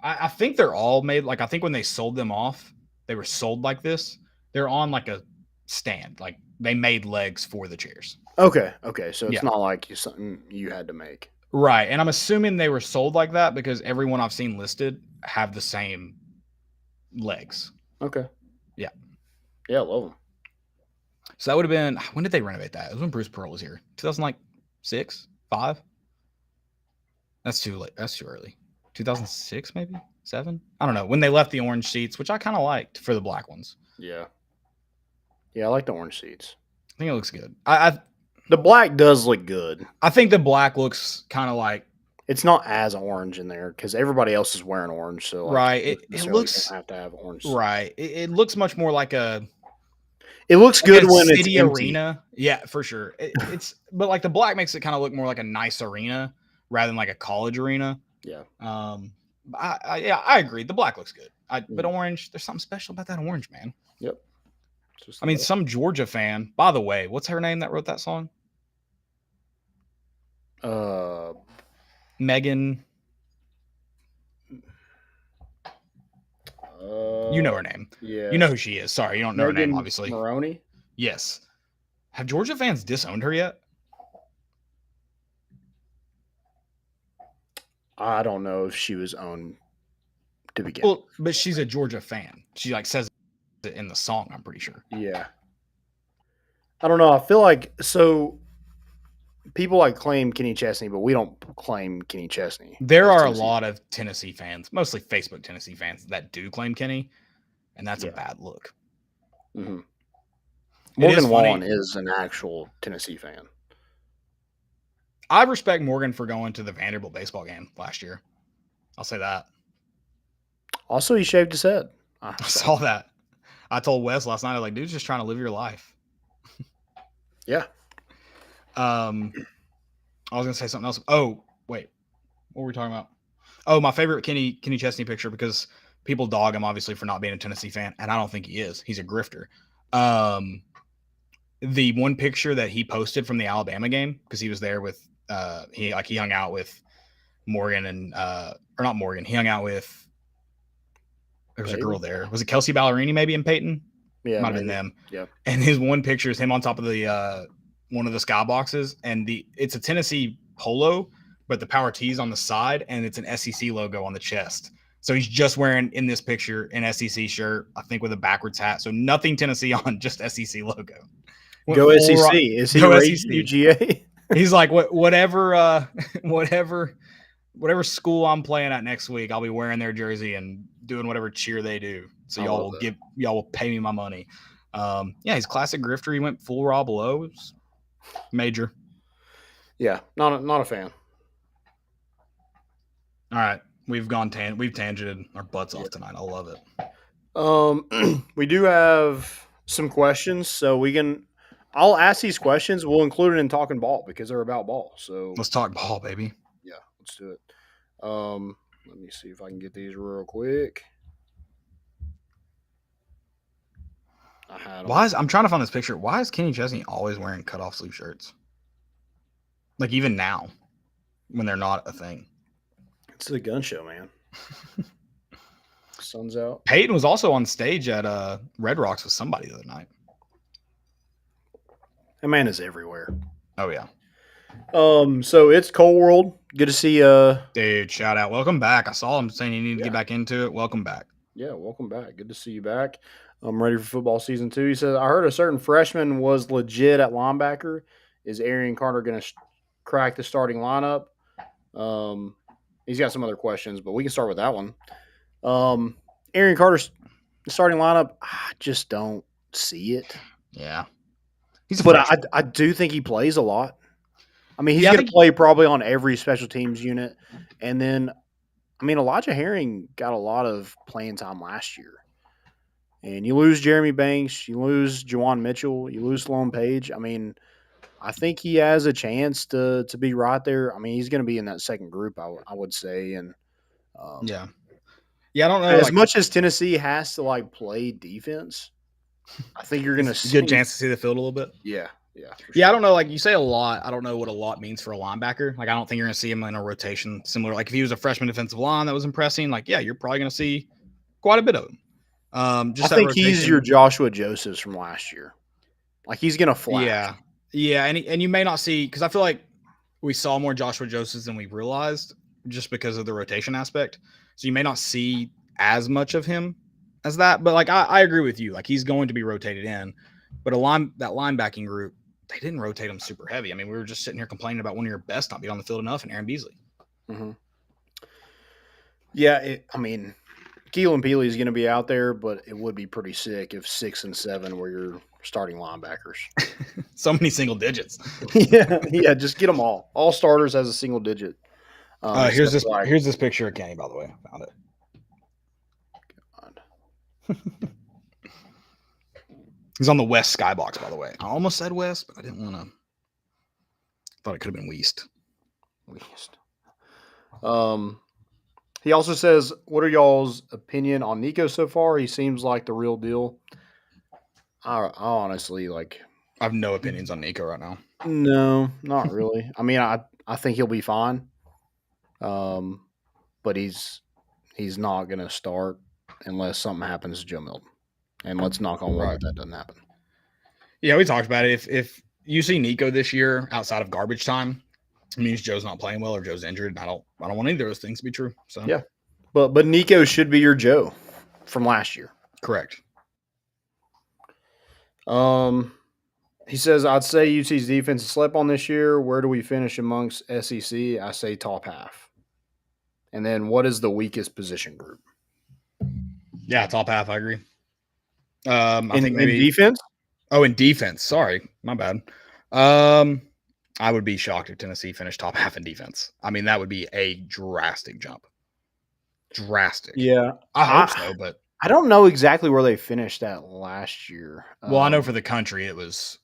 I think they're all made, like I think when they sold them off, they were sold like this. They're on like a stand. Like they made legs for the chairs.
Okay. So it's not like something you had to make.
Right. And I'm assuming they were sold like that because everyone I've seen listed have the same legs.
Okay.
Yeah.
Yeah, I love them.
So that would have been, when did they renovate that? It was when Bruce Pearl was here. 2006, 5? That's too late. That's too early. 2006, maybe 7. I don't know. When they left the orange seats, which I kind of liked for the black ones.
Yeah. Yeah, I like the orange seats.
I think it looks good.
The black does look good.
I think the black looks kind of like,
it's not as orange in there because everybody else is wearing orange. So
right, it looks
have to have orange.
Right, it looks much more like a.
It looks good when it's
city
empty.
Arena. Yeah, for sure. It's but like the black makes it kind of look more like a nice arena rather than like a college arena.
Yeah.
I agree. The black looks good. But orange, there's something special about that orange, man.
Yep.
I mean, some Georgia fan. By the way, what's her name that wrote that song? Megan. You know her name.
Yeah.
You know who she is. Sorry, you don't know her name, obviously.
Maroney?
Yes. Have Georgia fans disowned her yet?
I don't know if she was owned to begin.
Well, but she's a Georgia fan. She like says it in the song, I'm pretty sure.
Yeah. I don't know. I feel like people like claim Kenny Chesney, but we don't claim Kenny Chesney.
There are a lot of Tennessee fans, mostly Facebook Tennessee fans, that do claim Kenny, and that's a bad look.
Mm-hmm. Morgan Wallen is an actual Tennessee fan.
I respect Morgan for going to the Vanderbilt baseball game last year. I'll say that.
Also, he shaved his head.
I saw that. I told Wes last night, I was like, dude's just trying to live your life.
Yeah.
I was gonna say something else. Oh, wait. What were we talking about? Oh, my favorite Kenny Chesney picture, because people dog him obviously for not being a Tennessee fan, and I don't think he is. He's a grifter. The one picture that he posted from the Alabama game, because he was there with he hung out with Morgan and or not Morgan. He hung out with, there was a girl there. Was it Kelsey Ballerini maybe and Peyton?
Yeah,
might have been them.
Yeah.
And his one picture is him on top of the one of the sky boxes, and it's a Tennessee polo, but the Power T's on the side, and it's an SEC logo on the chest. So he's just wearing in this picture an SEC shirt, I think with a backwards hat. So nothing Tennessee on, just SEC logo.
Go SEC. Is he UGA?
He's like, whatever school I'm playing at next week, I'll be wearing their jersey and doing whatever cheer they do. So y'all will pay me my money. He's classic grifter. He went full Rob Lowe. It was major.
Yeah, not a fan.
All right, we've tangented our butts off tonight. I love it.
We do have some questions, so I'll ask these questions. We'll include it in Talking Ball because they're about ball. So
let's talk ball, baby.
Yeah, let's do it. Let me see if I can get these real quick.
I'm trying to find this picture. Why is Kenny Chesney always wearing cutoff sleeve shirts? Like even now, when they're not a thing.
It's the gun show, man. Sun's out.
Peyton was also on stage at Red Rocks with somebody the other night.
That man is everywhere.
Oh yeah.
So it's Cold World. Good to see you.
Dude, shout out. Welcome back. I saw him saying you need to get back into it. Welcome back.
Yeah, welcome back. Good to see you back. I'm ready for football season 2. He says, I heard a certain freshman was legit at linebacker. Is Arian Carter going to crack the starting lineup? He's got some other questions, but we can start with that one. Arian Carter's starting lineup, I just don't see it.
Yeah. He's a
But
freshman.
I do think he plays a lot. I mean, he's
Yeah, I
going to
think-
play probably on every special teams unit. And then, I mean, Elijah Herring got a lot of playing time last year. And you lose Jeremy Banks, you lose Juwan Mitchell, you lose Sloan Page. I mean, I think he has a chance to be right there. I mean, he's going to be in that second group, I would say. And
Yeah. Yeah, I don't know.
as much as Tennessee has to like play defense, I think you're going to see
good chance to see the field a little bit.
Yeah, yeah, for
Yeah, I
sure.
don't know. Like you say a lot. I don't know what a lot means for a linebacker. Like I don't think you're going to see him in a rotation similar. Like if he was a freshman defensive line that was impressing, like yeah, you're probably going to see quite a bit of him. Just
I
that
think he's
rotation.
your Joshua Josephs from last year. Like he's going to flash.
Yeah, and you may not see because I feel like we saw more Joshua Josephs than we realized just because of the rotation aspect. So you may not see as much of him as that. But like I agree with you. Like he's going to be rotated in. But that linebacking group, they didn't rotate him super heavy. I mean, we were just sitting here complaining about one of your best not being on the field enough, and Aaron Beasley.
Mm-hmm. Yeah, I mean, Keelan Peely is going to be out there, but it would be pretty sick if 6 and 7 were your starting linebackers.
So many single digits.
yeah, just get them all starters as a single digit.
Here's this picture of Kenny, by the way. I found it.
God.
He's on the West skybox, by the way. I almost said West, but I didn't want to. Thought it could have been West.
He also says, "What are y'all's opinion on Nico so far? He seems like the real deal." I honestly like.
I have no opinions on Nico right now.
No, not really. I mean, I think he'll be fine. But he's not going to start unless something happens to Joe Milton. And let's knock on wood that doesn't happen.
Yeah, we talked about it. If you see Nico this year outside of garbage time, it means Joe's not playing well or Joe's injured. I don't want either of those things to be true. So
yeah, but Nico should be your Joe from last year.
Correct.
He says, "I'd say UT's defense slept on this year. Where do we finish amongst SEC? I say top half. And then what is the weakest position group?
Yeah, top half. I agree. I think maybe
in defense.
Oh, in defense. Sorry, my bad. I would be shocked if Tennessee finished top half in defense. I mean, that would be a drastic jump. Drastic.
Yeah,
I hope so, but
I don't know exactly where they finished at last year.
Well, I know for the country it was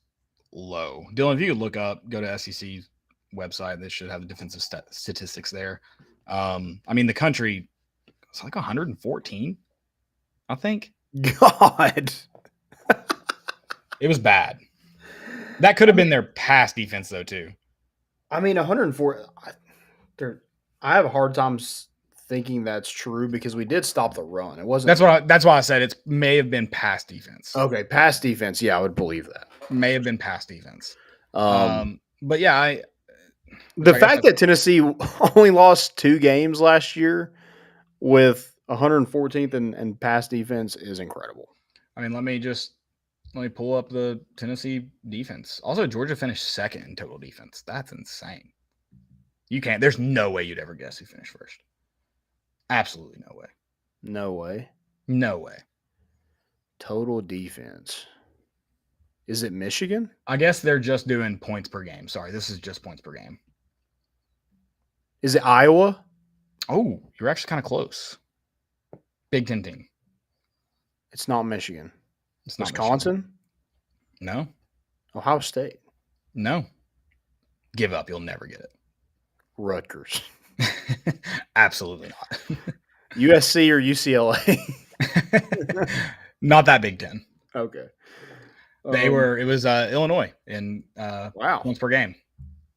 low. Dylan, if you could look up, go to SEC's website. They should have the defensive statistics there. I mean, the country, it's like 114, I think.
God.
It was bad. That could have been their pass defense, though, too.
I mean, 104. I have a hard time thinking that's true because we did stop the run. It wasn't.
That's why I said it may have been pass defense.
Okay, pass defense. Yeah, I would believe that.
May have been pass defense. But yeah,
the fact that Tennessee only lost 2 games last year with 114th and pass defense is incredible.
I mean, let me pull up the Tennessee defense. Also, Georgia finished second in total defense. That's insane. There's no way you'd ever guess who finished first. Absolutely no way.
No way.
No way.
Total defense. Is it Michigan?
I guess they're just doing points per game. Sorry, this is just points per game.
Is it Iowa?
Oh, you're actually kind of close. Big Ten team.
It's not Michigan.
It's not
Wisconsin?
Michigan. No.
Ohio State?
No. Give up. You'll never get it.
Rutgers?
Absolutely not.
USC or UCLA?
Not that Big Ten.
Okay.
It was Illinois in
wow.
points per game.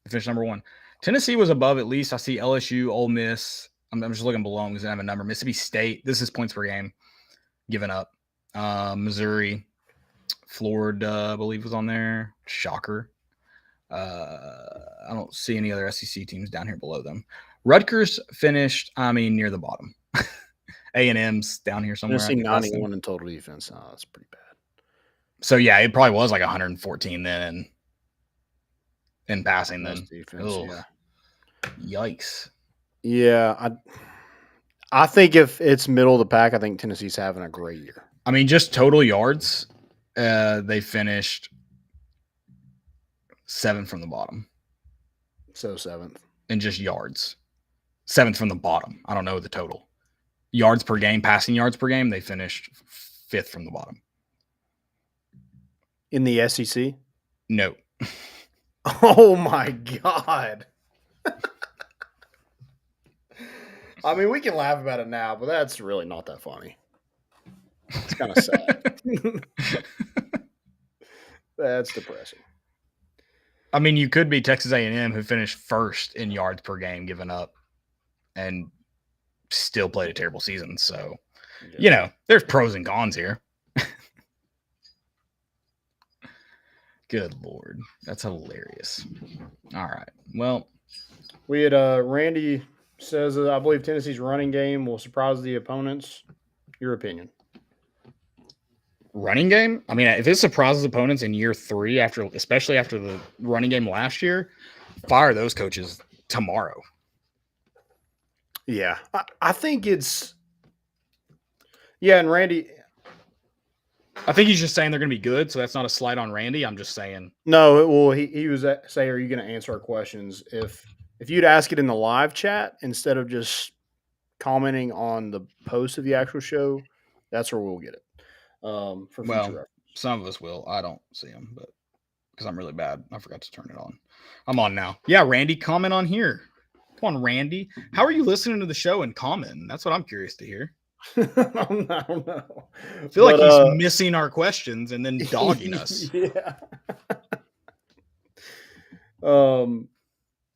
They finished number 1. Tennessee was above at least. I see LSU, Ole Miss. I'm just looking below them because they have a number. Mississippi State. This is points per game. Given up. Missouri. Florida, I believe, was on there. Shocker. I don't see any other SEC teams down here below them. Rutgers finished, near the bottom. A&M's down here somewhere.
Tennessee 91 in total defense. Oh, that's pretty bad.
So, yeah, it probably was like 114 then in passing then.
Defense, yeah.
Yikes.
Yeah, I think if it's middle of the pack, I think Tennessee's having a great year.
I mean, just total yards. They finished 7th from the bottom.
So 7th.
In just yards. 7th from the bottom. I don't know the total. Yards per game, passing yards per game, they finished 5th from the bottom.
In the SEC?
No.
Oh, my God. I mean, we can laugh about it now, but that's really not that funny. It's kind of sad. That's depressing.
I mean, you could be Texas A&M, who finished 1st in yards per game given up and still played a terrible season. So, there's pros and cons here. Good Lord. That's hilarious. All right. Well,
we had Randy says, I believe Tennessee's running game will surprise the opponents. Your opinion?
Running game? I mean, if it surprises opponents in year 3, especially after the running game last year, fire those coaches tomorrow.
Yeah. I think it's – yeah, and Randy –
I think he's just saying they're going to be good, so that's not a slight on Randy. I'm just saying.
No, well, he was saying, are you going to answer our questions? If you'd ask it in the live chat instead of just commenting on the post of the actual show, that's where we'll get it. For future reference.
Some of us will. I don't see them, but because I'm really bad. I forgot to turn it on. I'm on now. Yeah, Randy, comment on here. Come on, Randy. How are you listening to the show and commenting? That's what I'm curious to hear.
I don't know.
I feel like he's missing our questions and then dogging us.
Yeah.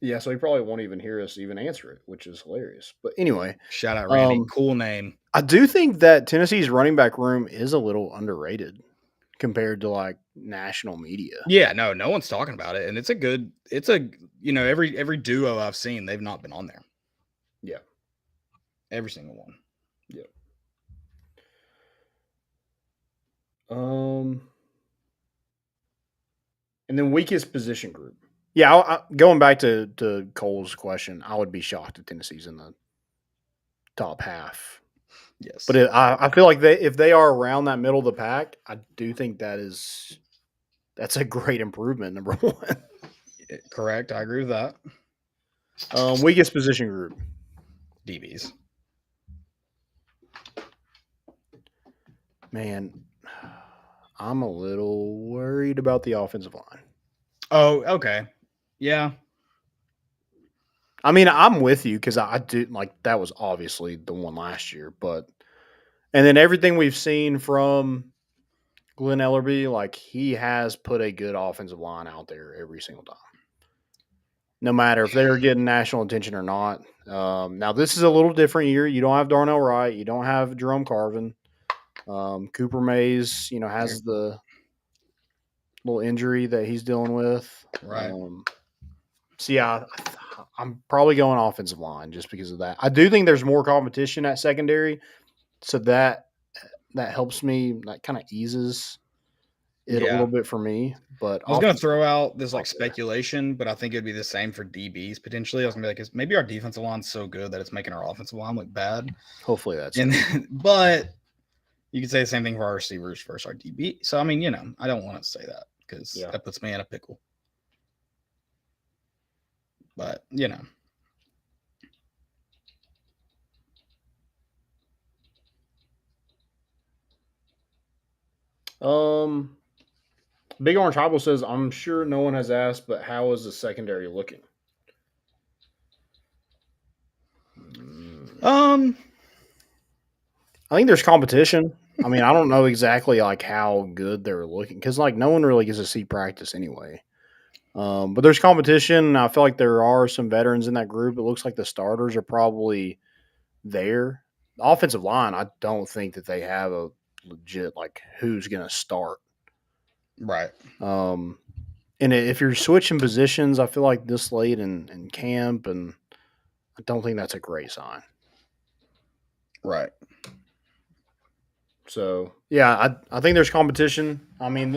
Yeah, so he probably won't even hear us even answer it, which is hilarious. But anyway.
Shout out Randy. Cool name.
I do think that Tennessee's running back room is a little underrated compared to like national media.
Yeah, no one's talking about it. And every duo I've seen, they've not been on there.
Yeah.
Every single one.
Yeah. And then weakest position group. Yeah, going back to Cole's question, I would be shocked if Tennessee's in the top half.
Yes.
But I feel like if they are around that middle of the pack, I do think that's a great improvement, number one.
Correct. I agree with that.
Weakest position group.
DBs.
Man, I'm a little worried about the offensive line.
Oh, okay. Yeah.
I mean, I'm with you because I do like that was obviously the one last year, and then everything we've seen from Glenn Ellerby, like he has put a good offensive line out there every single time, no matter if they're getting national attention or not. Now this is a little different year. You don't have Darnell Wright, you don't have Jerome Carvin. Cooper Mays, has the little injury that he's dealing with.
Right.
So yeah, I'm probably going offensive line just because of that. I do think there's more competition at secondary, so that helps me. That kind of eases it a little bit for me. But
I was going to throw out this like speculation, but I think it'd be the same for DBs potentially. I was going to be like, maybe our defensive line's so good that it's making our offensive line look bad.
Hopefully that's
it. But you could say the same thing for our receivers versus our DB. So, I mean, I don't want to say that because that puts me in a pickle. But,
Big Orange Hobble says, I'm sure no one has asked, but how is the secondary looking? I think there's competition. I mean, I don't know exactly like how good they're looking because like no one really gets to see practice anyway. But there's competition. I feel like there are some veterans in that group. It looks like the starters are probably there. The offensive line, I don't think that they have a legit like who's going to start.
Right.
And if you're switching positions, I feel like this late in camp, and I don't think that's a great sign.
Right.
So, yeah, I think there's competition. I mean,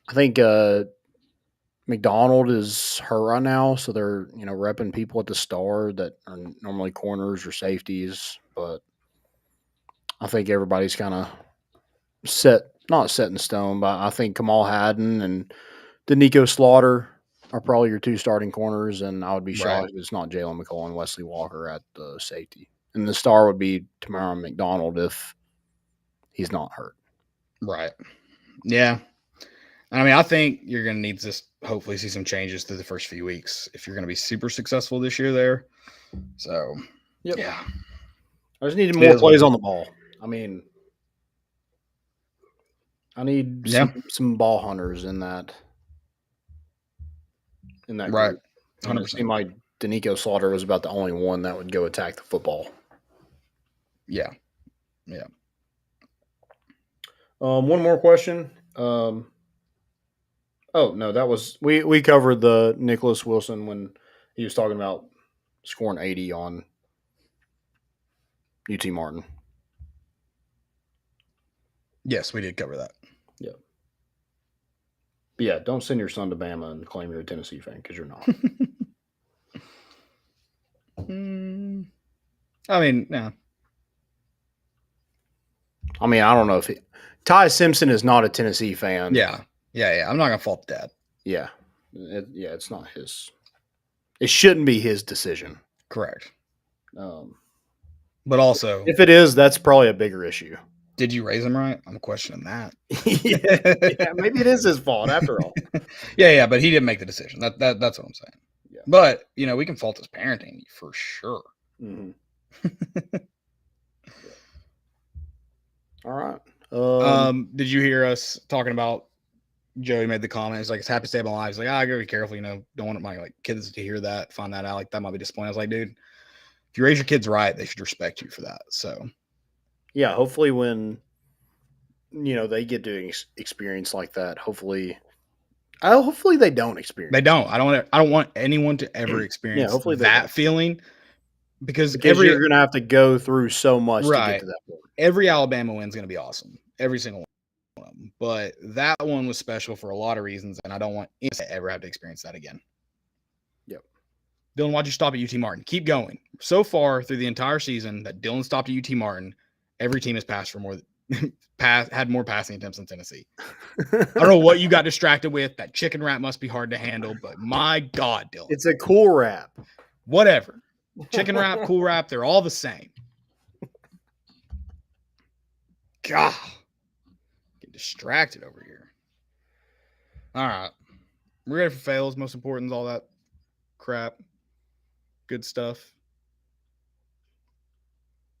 I think McDonald is hurt right now, so they're, repping people at the star that are normally corners or safeties. But I think everybody's kind of set not set in stone, but I think Kamal Haddon and Danico Slaughter are probably your two starting corners, and I would be shocked if it's not Jalen McColl and Wesley Walker at the safety. And the star would be Tamaron McDonald if he's not hurt.
Right. Yeah. I mean, I think you're going to need to hopefully see some changes through the first few weeks if you're going to be super successful this year there. So, yeah.
I just needed more plays on the ball. I mean, I need some ball hunters in that
right.
group. 100%. It seemed like Danico Slaughter was about the only one that would go attack the football.
Yeah. Yeah.
One more question. Oh no, that was we covered the Nicholas Wilson when he was talking about scoring 80 on UT Martin.
Yes, we did cover that.
Yeah. But yeah, don't send your son to Bama and claim you're a Tennessee fan because you're not.
I mean, yeah.
I mean, I don't know if Ty Simpson is not a Tennessee fan.
Yeah. I'm not gonna fault Dad.
Yeah, it's not his. It shouldn't be his decision.
Correct. But also,
if it is, that's probably a bigger issue.
Did you raise him right? I'm questioning that.
yeah, maybe it is his fault after all.
yeah, but he didn't make the decision. That's what I'm saying. Yeah. But we can fault his parenting for sure.
Mm-hmm. All right.
Did you hear us talking about Joey made the comment? He's like, it's happy to stay alive. He's like, I gotta be careful, don't want my kids to hear that, find that out. Like that might be disappointing. I was like, dude, if you raise your kids right, they should respect you for that. So
yeah, hopefully when they get to experience like that, hopefully they don't experience.
They don't. I don't want anyone to ever experience
hopefully
that feeling. Because
you're going to have to go through so much to get to that point.
Every Alabama win is going to be awesome. Every single one of them. But that one was special for a lot of reasons, and I don't want anyone to ever have to experience that again.
Yep.
Dylan, why'd you stop at UT Martin? Keep going. So far through the entire season that Dylan stopped at UT Martin, every team has passed for more had more passing attempts than Tennessee. I don't know what you got distracted with. That chicken wrap must be hard to handle, but my God, Dylan.
It's a cool wrap.
Whatever. Chicken wrap, cool wrap, they're all the same. God. Get distracted over here. All right. We're ready for fails. Most important is all that crap. Good stuff.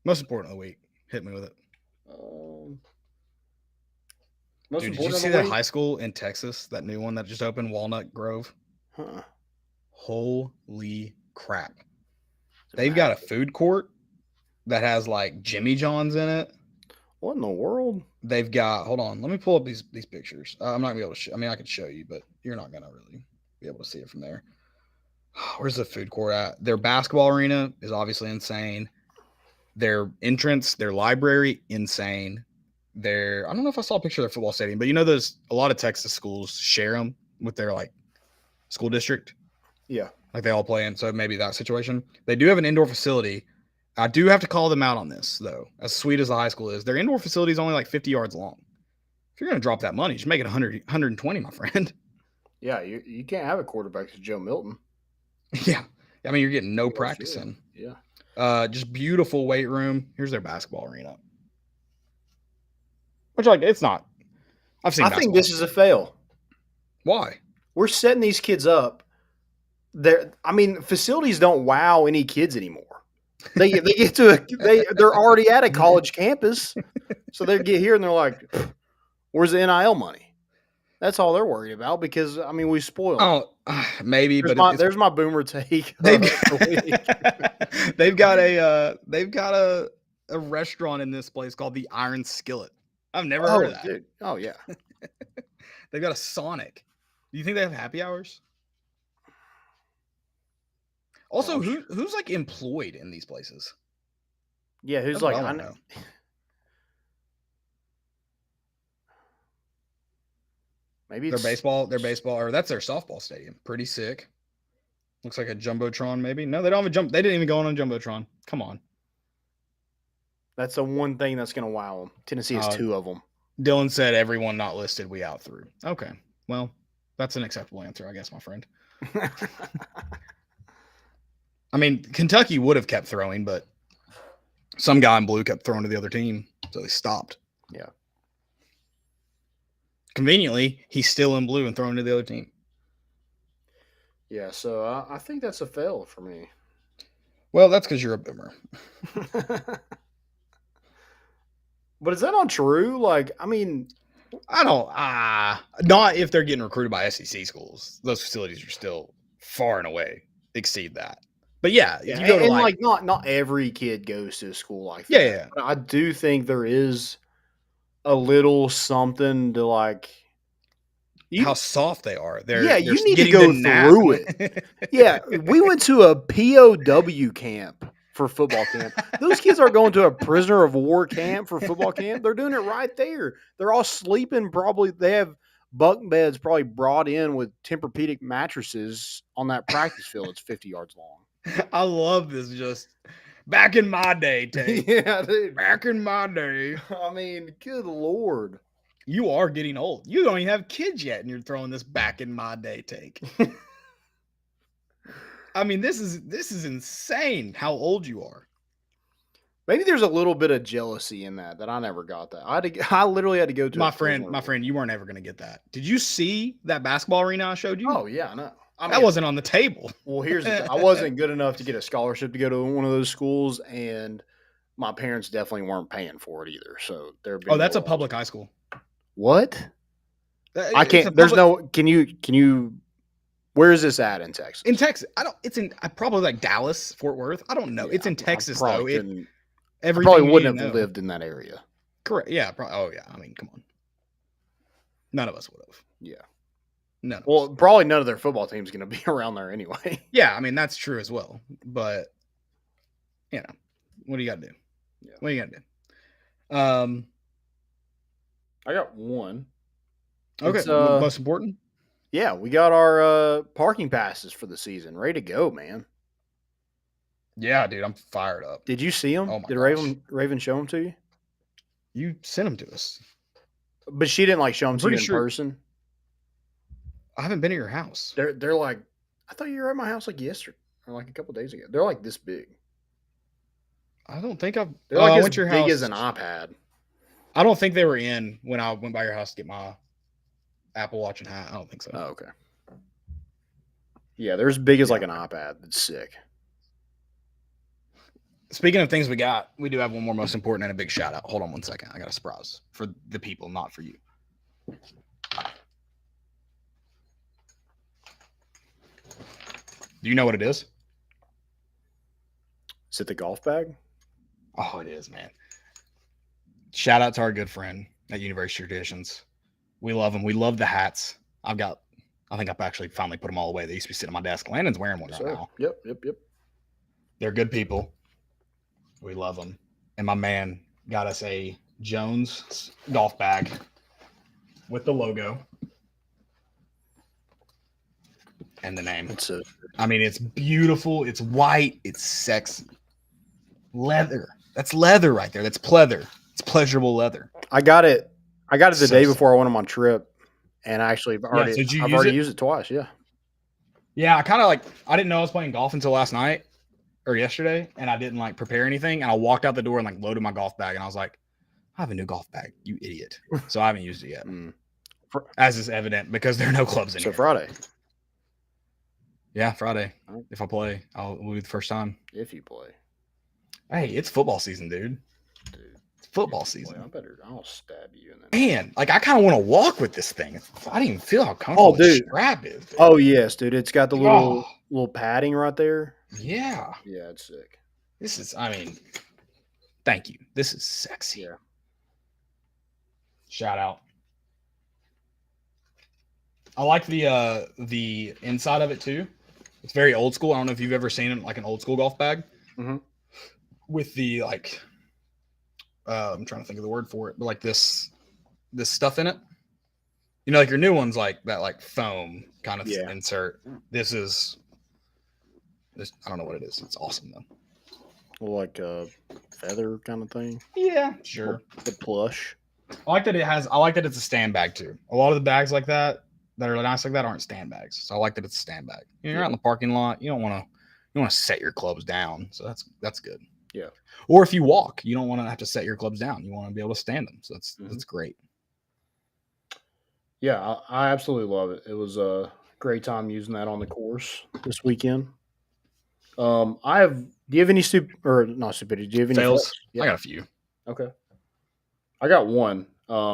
Most important of the week. Hit me with it. Dude, did you see that high school in Texas? That new one that just opened, Walnut Grove?
Huh.
Holy crap. They've got a food court that has like Jimmy John's in it.
What in the world?
They've got, hold on, let me pull up these pictures. I'm not gonna be able to I can show you, but you're not gonna really be able to see it from there. Where's the food court at? Their basketball arena is obviously insane. Their entrance, their library, insane. I don't know if I saw a picture of their football stadium, but there's a lot of Texas schools share them with their like school district.
Yeah.
Like they all play in, so maybe that situation. They do have an indoor facility. I do have to call them out on this, though. As sweet as the high school is, their indoor facility is only like 50 yards long. If you're going to drop that money, you should make it 120, my friend.
Yeah, you can't have a quarterback as Joe Milton.
Yeah. I mean, you're getting no practice in.
Yeah.
Just beautiful weight room. Here's their basketball arena. Which, it's not. I think
this is a fail.
Why?
We're setting these kids up. Facilities don't wow any kids anymore. They get to they're already at a college campus, so they get here and they're like, "Where's the NIL money?" That's all they're worried about because we spoil.
Oh, maybe,
there's my boomer take.
They've got a restaurant in this place called the Iron Skillet. I've never heard of that.
Dude. Oh yeah.
They've got a Sonic. Do you think they have happy hours? Also, who's like employed in these places?
Yeah, who's like I know. Maybe
their baseball, or that's their softball stadium. Pretty sick. Looks like a jumbotron, maybe. No, they don't have a They didn't even go on a jumbotron. Come on.
That's the one thing that's going to wow them. Tennessee has two of them.
Dylan said everyone not listed we out through. Okay. Well, that's an acceptable answer, I guess, my friend. I mean, Kentucky would have kept throwing, but some guy in blue kept throwing to the other team, so they stopped.
Yeah.
Conveniently, he's still in blue and throwing to the other team.
Yeah, so I think that's a fail for me.
Well, that's because you're a boomer.
But is that not true? Like, I mean,
I don't. Not if they're getting recruited by SEC schools. Those facilities are still far and away exceed that. But yeah, if you go to
like not every kid goes to a school like that.
Yeah.
But I do think there is a little something to like.
How soft they are.
You need to go through it. Yeah, we went to a POW camp for football camp. Those kids are going to a prisoner of war camp for football camp. They're doing it right there. They're all sleeping. Probably they have bunk beds probably brought in with Tempur-Pedic mattresses on that practice field. It's 50 yards long.
I love this. Just back in my day, Tate.
Yeah, dude.
Back in my day.
I mean, good Lord.
You are getting old. You don't even have kids yet, and you're throwing this back in my day take. I mean, this is insane how old you are.
Maybe there's a little bit of jealousy in that I never got that. I literally had to go to
my friend. You weren't ever going to get that. Did you see that basketball arena I showed you?
Oh yeah, I know. I mean,
that wasn't on the table.
Well, here's the I wasn't good enough to get a scholarship to go to one of those schools, and my parents definitely weren't paying for it either. So they're
that's a public high school.
What? I can't. There's no. Can you? Where is this at in Texas?
In Texas, it's in probably like Dallas, Fort Worth. I don't know. Yeah, it's in Texas though.
I probably wouldn't have lived in that area.
Correct. Yeah. Oh yeah. I mean, come on. None of us would have.
Yeah.
No.
Well, probably none of their football team's going to be around there anyway.
Yeah, I mean that's true as well. But you know, what do you got to do?
Yeah.
What do you got to do?
I got one.
Okay. Most important?
Yeah, we got our parking passes for the season. Ready to go, man.
Yeah, dude, I'm fired up.
Did you see them?
Oh my
Did Raven show them to you?
You sent them to us.
But she didn't show them to you in person.
I haven't been at your house.
They're like, I thought you were at my house yesterday or a couple days ago. They're this big.
I don't think I've.
They're
I
as
went to your
big
house.
as an iPad.
I don't think they were in when I went by your house to get my Apple Watch and hat. I don't think so.
Oh, okay. Yeah, they're as big as an iPad. It's sick.
Speaking of things we do have one more most important and a big shout out. Hold on 1 second. I got a surprise for the people, not for you. Do you know what it is?
Is it the golf bag?
Oh, it is, man. Shout out to our good friend at University Traditions. We love them. We love the hats. I think I've actually finally put them all away. They used to be sitting on my desk. Landon's wearing one right now.
Yep.
They're good people. We love them. And my man got us a Jones golf bag with the logo and the name. It's beautiful. It's white. It's sexy. Leather. That's leather right there. That's pleather. It's pleasurable leather. I got it the day before I went on my trip, and actually I've already used it twice. Yeah. Yeah, I didn't know I was playing golf until last night or yesterday, and I didn't prepare anything, and I walked out the door and loaded my golf bag, and I was like, I have a new golf bag, you idiot. So I haven't used it yet. As is evident because there are no clubs in here.
So Friday.
Yeah, Friday. If I play, it'll be the first time.
If you play.
Hey, it's football season, dude. It's football season.
Boy, I'll stab you.
Man, I kind of want to walk with this thing. I didn't even feel how comfortable the strap is. Dude.
Oh, yes, dude. It's got the little padding right there.
Yeah.
Yeah, it's sick.
Thank you. This is sexy.
Yeah.
Shout out. I like the inside of it too. It's very old school. I don't know if you've ever seen an old school golf bag.
Mm-hmm.
With the I'm trying to think of the word for it, but this stuff in it. Your new one's that foam kind of insert. This I don't know what it is. It's awesome though.
Well, a feather kind of thing.
Yeah, sure.
The plush.
I like that it's a stand bag too. A lot of the bags like that are nice like that aren't stand bags. So I like that it's a stand bag. You're out in the parking lot. You don't want to set your clubs down. So that's good.
Yeah.
Or if you walk, you don't want to have to set your clubs down. You want to be able to stand them. So that's great.
Yeah, I absolutely love it. It was a great time using that on the course this weekend. Do you have any not stupidity? Do you have any
Fails?
Yeah.
I got a few.
Okay. I got one.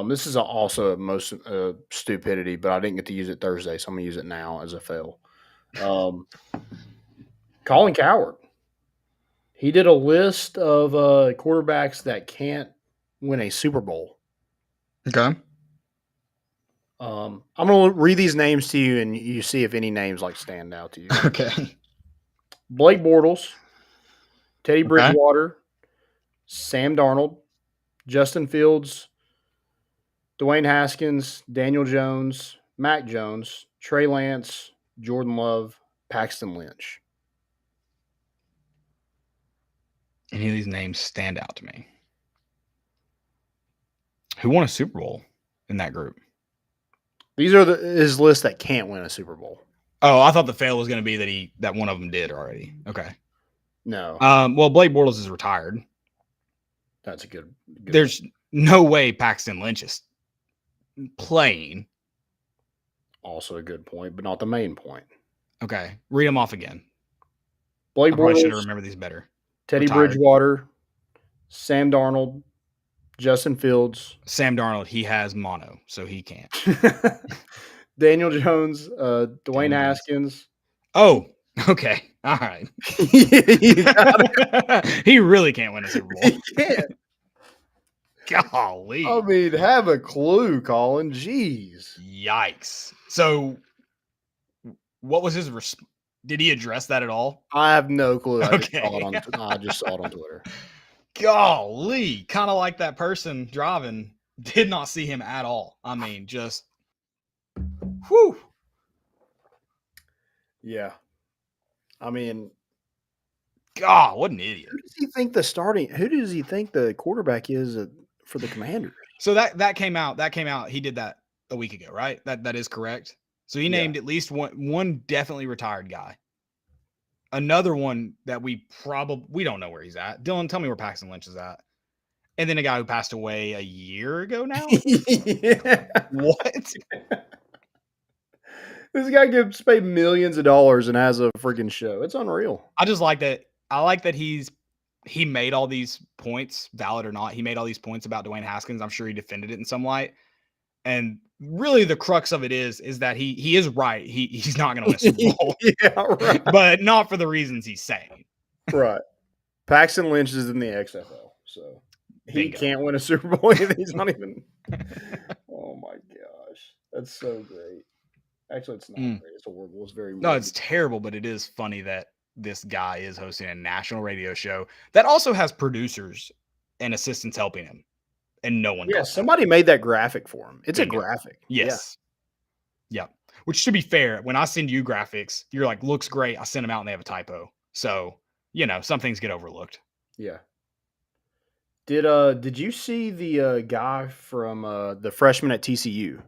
This is also most stupidity, but I didn't get to use it Thursday, so I'm going to use it now as a fail. Colin Coward. He did a list of quarterbacks that can't win a Super Bowl.
Okay.
I'm going to read these names to you, and you see if any names stand out to you.
Okay.
Blake Bortles, Teddy Bridgewater, Sam Darnold, Justin Fields, Dwayne Haskins, Daniel Jones, Mac Jones, Trey Lance, Jordan Love, Paxton Lynch.
Any of these names stand out to me? Who won a Super Bowl in that group?
These are his list that can't win a Super Bowl.
Oh, I thought the fail was going to be that one of them did already. Okay.
No.
Well, Blake Bortles is retired.
That's a good
There's no way Paxton Lynch is playing.
Also a good point, but not the main point.
Okay. Read them off again.
Blake
I probably should
Bortles,
have remembered these better.
Teddy
Retired.
Bridgewater, Sam Darnold, Justin Fields.
Sam Darnold, he has mono, so he can't.
Daniel Jones, Dwayne Haskins.
Oh, okay. All right. He really can't win a Super Bowl.
He can't.
Golly.
I mean, have a clue, Colin. Jeez.
Yikes. So what was his did he address that at all?
I have no clue. I
Okay.
just saw it on Twitter.
Golly. Kind of like that person driving. Did not see him at all. I mean, just whew.
Yeah. I mean,
God, what an idiot.
who does he think the quarterback is for the Commanders?
So that came out. He did that a week ago, right? That is correct. So he named at least one definitely retired guy. Another one that we don't know where he's at. Dylan, tell me where Paxton Lynch is at. And then a guy who passed away a year ago now.
Yeah.
What?
This guy gets paid millions of dollars and has a freaking show. It's unreal.
I just like that. I like that he made all these points, valid or not. He made all these points about Dwayne Haskins. I'm sure he defended it in some light. And really the crux of it is that he is right. He's not going to win a Super Bowl.
Yeah, right.
But not for the reasons he's saying.
Right. Paxton Lynch is in the XFL, so he
Bingo.
can't win a Super Bowl. He's not even. Oh my gosh, that's so great. Actually, it's not great. It's horrible. It's very.
No, it's terrible, but it is funny that this guy is hosting a national radio show that also has producers and assistants helping him, and no one.
Yeah, somebody made that graphic for him. It's
Bingo.
a graphic.
Yes. Yeah. Which, to be fair, when I send you graphics, you're like, looks great. I send them out and they have a typo. So, some things get overlooked.
Yeah. Did you see the guy from the freshman at TCU?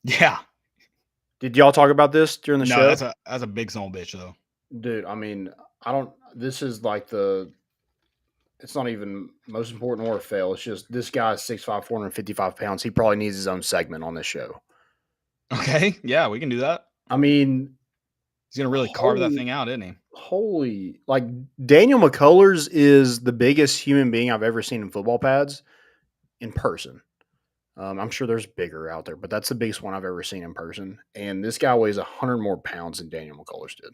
Yeah.
Did y'all talk about this during the show?
No, that's a big son of a bitch though.
Dude, I mean, this is like it's not even most important or a fail. It's just this guy's 6'5", 455 pounds. He probably needs his own segment on this show.
Okay. Yeah, we can do that.
I mean,
he's going to really carve that thing out, isn't he?
Holy, like Daniel McCullers is the biggest human being I've ever seen in football pads in person. I'm sure there's bigger out there, but that's the biggest one I've ever seen in person. And this guy weighs 100 more pounds than Daniel McCullers did.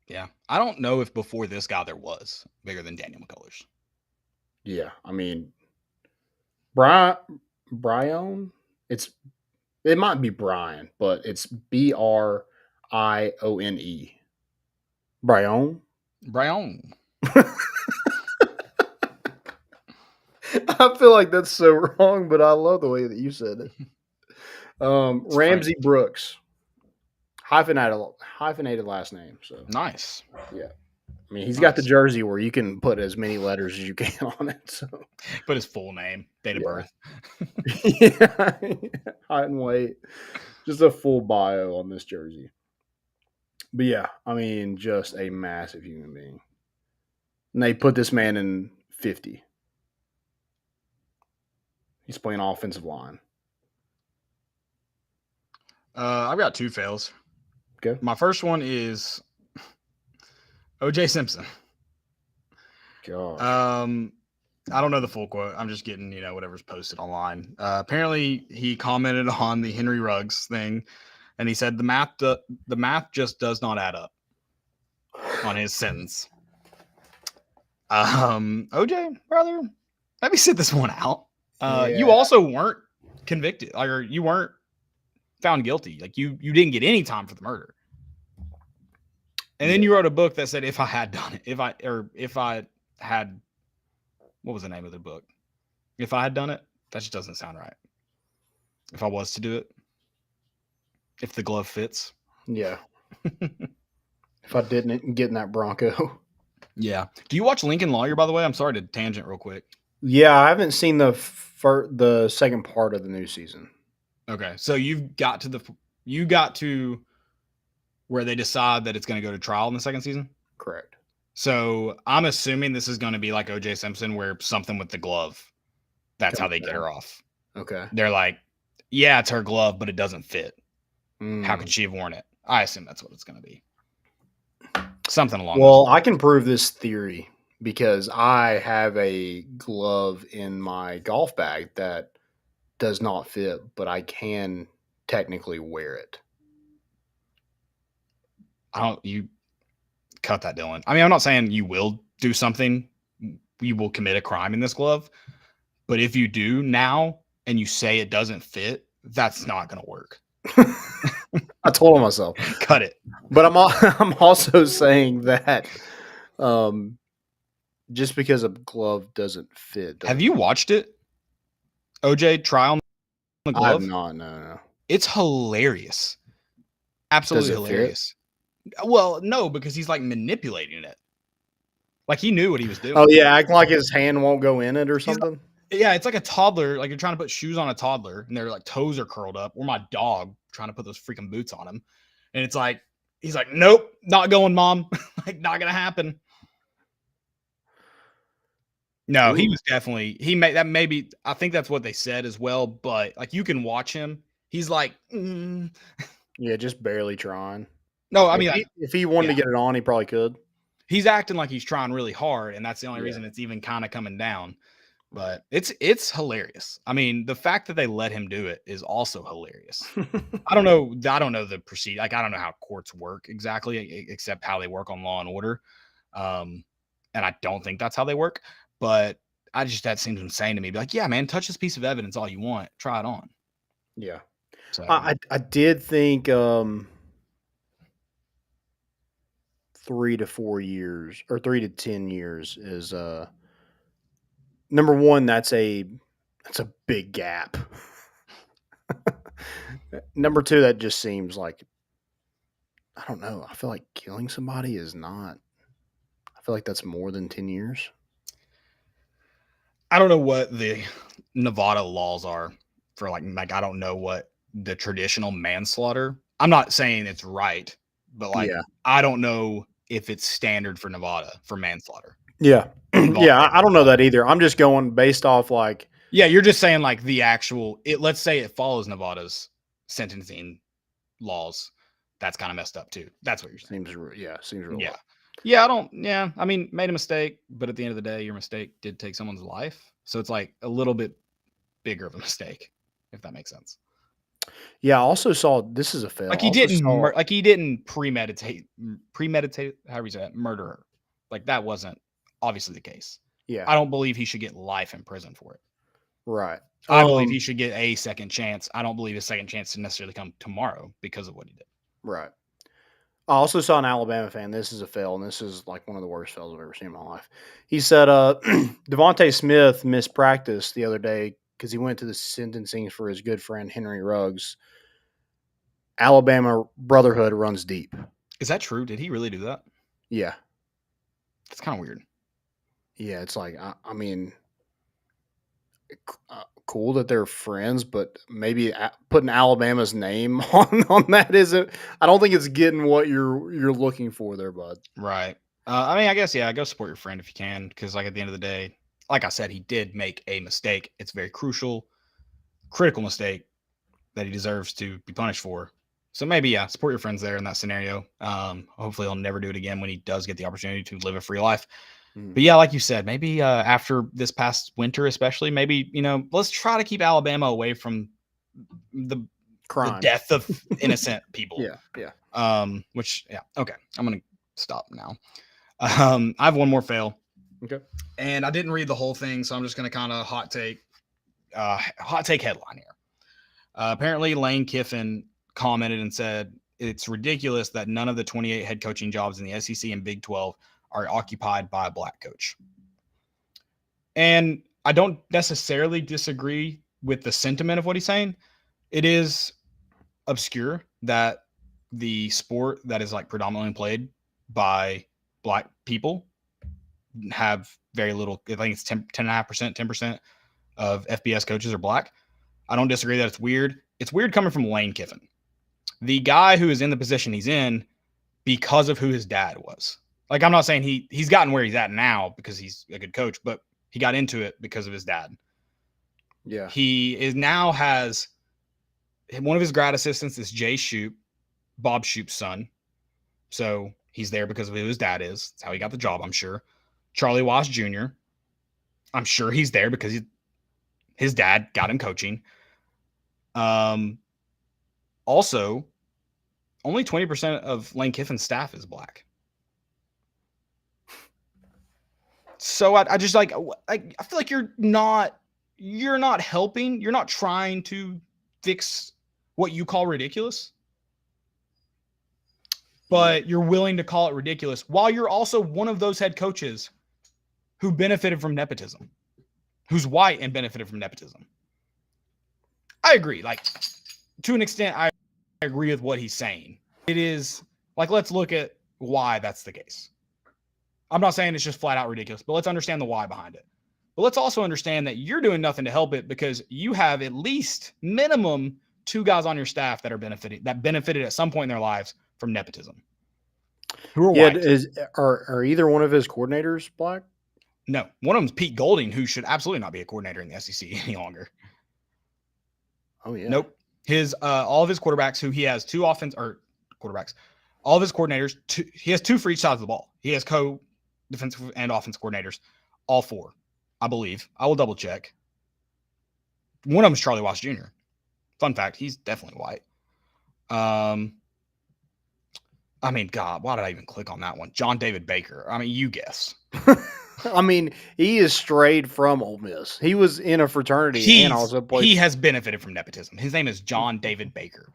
Yeah. I don't know if before this guy there was bigger than Daniel McCullers.
Yeah. I mean, Brian, it might be Brian, but it's Brione. Brian?
Brian.
I feel like that's so wrong, but I love the way that you said it. Ramsey Brooks. Hyphenated last name. So
nice.
Yeah. I mean, he's got the jersey where you can put as many letters as you can on it. So,
Put his full name, date of birth.
yeah, height and weight, just a full bio on this jersey. But yeah, I mean, just a massive human being. And they put this man in 50. He's playing offensive line.
I've got 2 fails.
Okay.
My first one is O.J. Simpson.
Gosh.
I don't know the full quote. I'm just getting, whatever's posted online. Apparently, he commented on the Henry Ruggs thing, and he said the math just does not add up on his sentence. OJ, brother, maybe sit this one out. You also weren't convicted, or you weren't found guilty. Like you didn't get any time for the murder. And then you wrote a book that said, if I had done it, if I had, what was the name of the book? If I had done it, that just doesn't sound right. If I was to do it, if the glove fits.
Yeah. If I didn't get in that Bronco.
Yeah. Do you watch Lincoln Lawyer, by the way? I'm sorry to tangent real quick.
Yeah, I haven't seen the second part of the new season.
Okay. So you got to where they decide that it's going to go to trial in the second season?
Correct.
So I'm assuming this is going to be like O.J. Simpson, where something with the glove. That's how they get her off.
Okay.
They're like, yeah, it's her glove, but it doesn't fit. How could she have worn it? I assume that's what it's going to be. Something along those lines.
Well, I can prove this theory because I have a glove in my golf bag that does not fit, but I can technically wear it.
You cut that, Dylan. I mean, I'm not saying you will do something, you will commit a crime in this glove, but if you do now and you say it doesn't fit, that's not going to work.
I told myself,
cut it.
But I'm also saying that just because a glove doesn't fit.
Have you watched it? OJ trial on the glove?
I have not. No.
It's hilarious. Absolutely hilarious. Well, no, because he's like manipulating it. Like he knew what he was doing.
Oh yeah, acting like his hand won't go in it or something.
Yeah, it's like a toddler. Like you're trying to put shoes on a toddler, and their like toes are curled up. Or my dog trying to put those freaking boots on him, and it's like he's like, nope, not going, mom. Like not gonna happen. No, he was definitely he made that. Maybe I think that's what they said as well. But like you can watch him. He's like,
yeah, just barely trying.
No, I mean,
if he wanted to get it on, he probably could.
He's acting like he's trying really hard, and that's the only reason it's even kind of coming down. But it's hilarious. I mean, the fact that they let him do it is also hilarious. I don't know the procedure. Like, I don't know how courts work exactly, except how they work on Law and Order. And I don't think that's how they work. But that seems insane to me. Be like, yeah, man, touch this piece of evidence all you want. Try it on.
Yeah.
So
I did think 3 to 4 years or 3 to 10 years is number one. That's a big gap. Number two, that just seems like, I don't know. I feel like killing somebody is not. I feel like that's more than 10 years.
I don't know what the Nevada laws are for like I don't know what the traditional manslaughter. I'm not saying it's right, but like I don't know if it's standard for Nevada for manslaughter.
Yeah. Yeah, I don't know that either. I'm just going based off like.
Yeah, you're just saying like the actual. Let's say it follows Nevada's sentencing laws. That's kind of messed up too. That's what you're saying.
Seems real.
Yeah. Yeah, I mean, made a mistake, but at the end of the day, your mistake did take someone's life. So it's like a little bit bigger of a mistake, if that makes sense.
Yeah, I also saw this is a fail.
Like he didn't premeditate, however you say that, murder her. Like that wasn't obviously the case.
Yeah.
I don't believe he should get life in prison for it.
Right.
I believe he should get a second chance. I don't believe a second chance to necessarily come tomorrow because of what he did.
Right. I also saw an Alabama fan. This is a fail, and this is like one of the worst fails I've ever seen in my life. He said Devontae Smith missed practice the other day because he went to the sentencing for his good friend Henry Ruggs. Alabama brotherhood runs deep.
Is that true? Did he really do that?
Yeah.
It's kind of weird.
Yeah, it's like I mean, cool that they're friends, but maybe putting Alabama's name on that isn't. I don't think it's getting what you're looking for there, bud.
Right. I mean, I guess, yeah, go support your friend if you can, because, like, at the end of the day, like I said, he did make a mistake. It's a very crucial, critical mistake that he deserves to be punished for. So maybe, yeah, support your friends there in that scenario. Hopefully he'll never do it again when he does get the opportunity to live a free life. But yeah, like you said, maybe after this past winter, especially, maybe, let's try to keep Alabama away from the
Crime.
death of innocent people.
Yeah.
Which, yeah, okay. I'm going to stop now. I have one more fail.
Okay.
And I didn't read the whole thing, so I'm just going to kind of hot take headline here. Apparently, Lane Kiffin commented and said, it's ridiculous that none of the 28 head coaching jobs in the SEC and Big 12 are occupied by a black coach. And I don't necessarily disagree with the sentiment of what he's saying. It is obscure that the sport that is like predominantly played by black people have very little. I think it's 10.5%, 10% of FBS coaches are black. I don't disagree that it's weird. It's weird coming from Lane Kiffin, the guy who is in the position he's in because of who his dad was. Like, I'm not saying he's gotten where he's at now because he's a good coach, but he got into it because of his dad.
Yeah.
He is now has one of his grad assistants is Jay Shoup, Bob Shoup's son. So he's there because of who his dad is. That's how he got the job, I'm sure. Charlie Wass Jr., I'm sure he's there because his dad got him coaching. Also, only 20% of Lane Kiffin's staff is black. So I just I feel like you're not helping. You're not trying to fix what you call ridiculous, but you're willing to call it ridiculous while you're also one of those head coaches who benefited from nepotism, who's white and benefited from nepotism. I agree. Like, to an extent, I agree with what he's saying. It is like, let's look at why that's the case. I'm not saying it's just flat out ridiculous, but let's understand the why behind it. But let's also understand that you're doing nothing to help it because you have at least minimum 2 guys on your staff that benefited at some point in their lives from nepotism. Who are white.
Are either one of his coordinators black?
No. One of them's Pete Golding, who should absolutely not be a coordinator in the SEC any longer.
Oh, yeah.
Nope. His all of his quarterbacks, who he has 2 quarterbacks, all of his coordinators, he has 2 for each side of the ball. He has defensive and offensive coordinators, all 4, I believe. I will double check. One of them is Charlie Wass Jr. Fun fact, he's definitely white. I mean, God, why did I even click on that one? John David Baker. I mean, you guess.
I mean, he is strayed from Ole Miss. He was in a fraternity and also played.
He has benefited from nepotism. His name is John David Baker,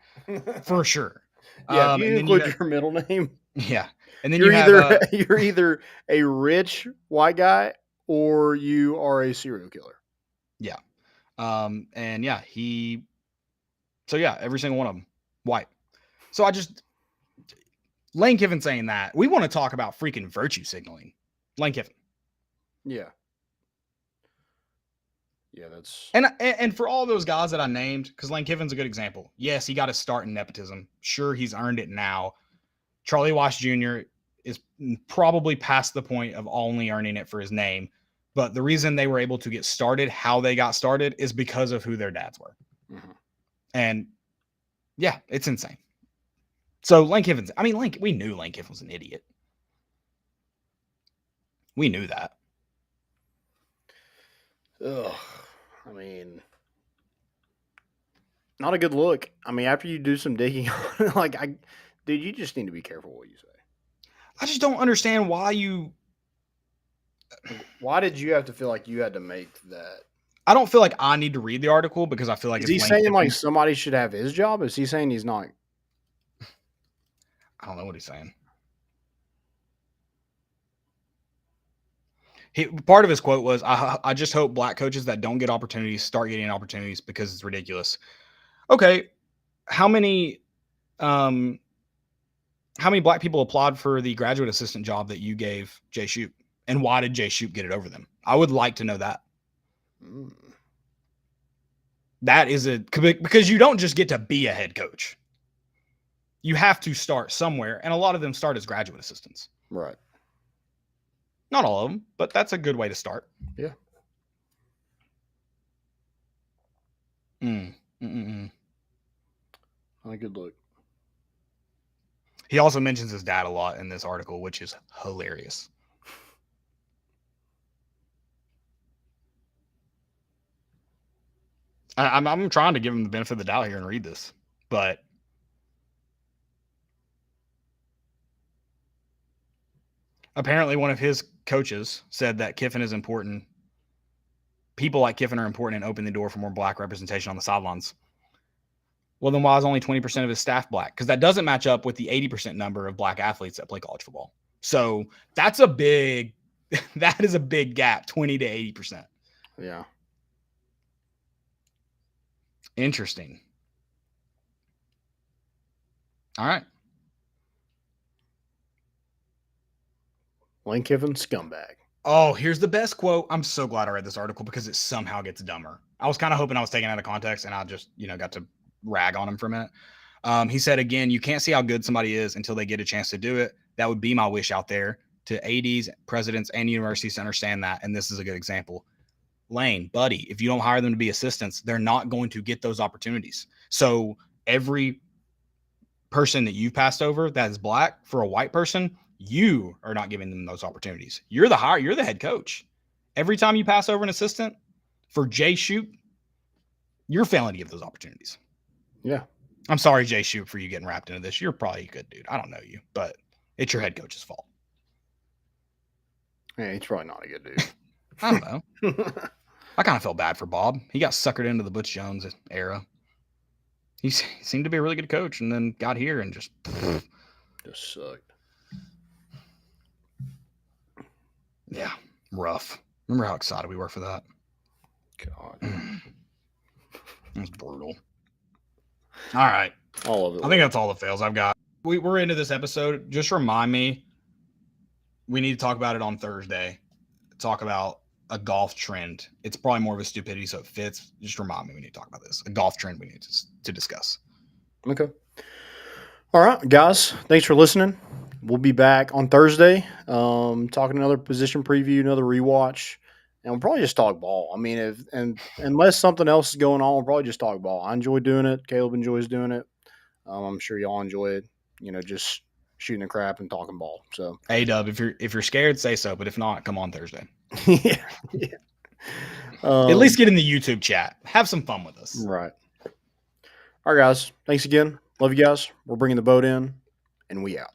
for sure.
Yeah, if you include your middle name.
Yeah, and then
you're either a rich white guy or you are a serial killer.
Yeah, and yeah, every single one of them white. So Lane Kiffin saying that we want to talk about freaking virtue signaling. Lane Kiffin.
Yeah. Yeah, that's
and for all those guys that I named, because Lane Kiffin's a good example. Yes, he got his start in nepotism. Sure, he's earned it now. Charlie Wass Jr. is probably past the point of only earning it for his name. But the reason they were able to get started, how they got started, is because of who their dads were.
Mm-hmm.
And yeah, it's insane. So we knew Lane Kiffin was an idiot. We knew that.
Ugh. I mean, not a good look. I mean, after you do some digging, dude, you just need to be careful what you say.
I just don't understand why
did you have to feel like you had to make that?
I don't feel like I need to read the article because I feel like
is he saying like somebody should have his job? Is he saying he's not?
I don't know what he's saying. Part of his quote was, I just hope black coaches that don't get opportunities start getting opportunities because it's ridiculous. Okay. How many black people applied for the graduate assistant job that you gave Jay Shoup? And why did Jay Shoup get it over them? I would like to know that. That is because you don't just get to be a head coach. You have to start somewhere, and a lot of them start as graduate assistants.
Right.
Not all of them, but that's a good way to start.
Yeah. Not a good look.
He also mentions his dad a lot in this article, which is hilarious. I'm trying to give him the benefit of the doubt here and read this, but apparently one of his coaches said that Kiffin is important. People like Kiffin are important in opening the door for more black representation on the sidelines. Well, then why is only 20% of his staff black? Because that doesn't match up with the 80% number of black athletes that play college football. So that is a big gap, 20 to 80%.
Yeah.
Interesting. All right.
Lane Kiffin, scumbag.
Oh, here's the best quote. I'm so glad I read this article because it somehow gets dumber. I was kind of hoping I was taken out of context and I just, got to rag on him for a minute. He said, again, you can't see how good somebody is until they get a chance to do it. That would be my wish out there to ADs, presidents, and universities to understand that. And this is a good example. Lane, buddy, if you don't hire them to be assistants, they're not going to get those opportunities. So every person that you've passed over that is black for a white person, you are not giving them those opportunities. You're the head coach. Every time you pass over an assistant for Jay Shoup, you're failing to give those opportunities.
Yeah.
I'm sorry, Jay Shoup, for you getting wrapped into this. You're probably a good dude. I don't know you, but it's your head coach's fault.
Yeah, he's probably not a good dude.
I don't know. I kind of felt bad for Bob. He got suckered into the Butch Jones era. He seemed to be a really good coach and then got here and just
sucked.
Yeah, rough. Remember how excited we were for that?
God.
It was brutal. All right.
All of it.
I think that's all the fails I've got. We're into this episode. Just remind me, we need to talk about it on Thursday. Talk about a golf trend. It's probably more of a stupidity, so it fits. Just remind me we need to talk about this. A golf trend we need to discuss.
Okay. All right, guys. Thanks for listening. We'll be back on Thursday, talking another position preview, another rewatch, and we'll probably just talk ball. I mean, unless something else is going on, we'll probably just talk ball. I enjoy doing it. Caleb enjoys doing it. I'm sure y'all enjoy it. Just shooting the crap and talking ball. So,
hey, Dub, if you're scared, say so. But if not, come on Thursday.
yeah.
At least get in the YouTube chat. Have some fun with us.
Right. All right, guys. Thanks again. Love you guys. We're bringing the boat in, and we out.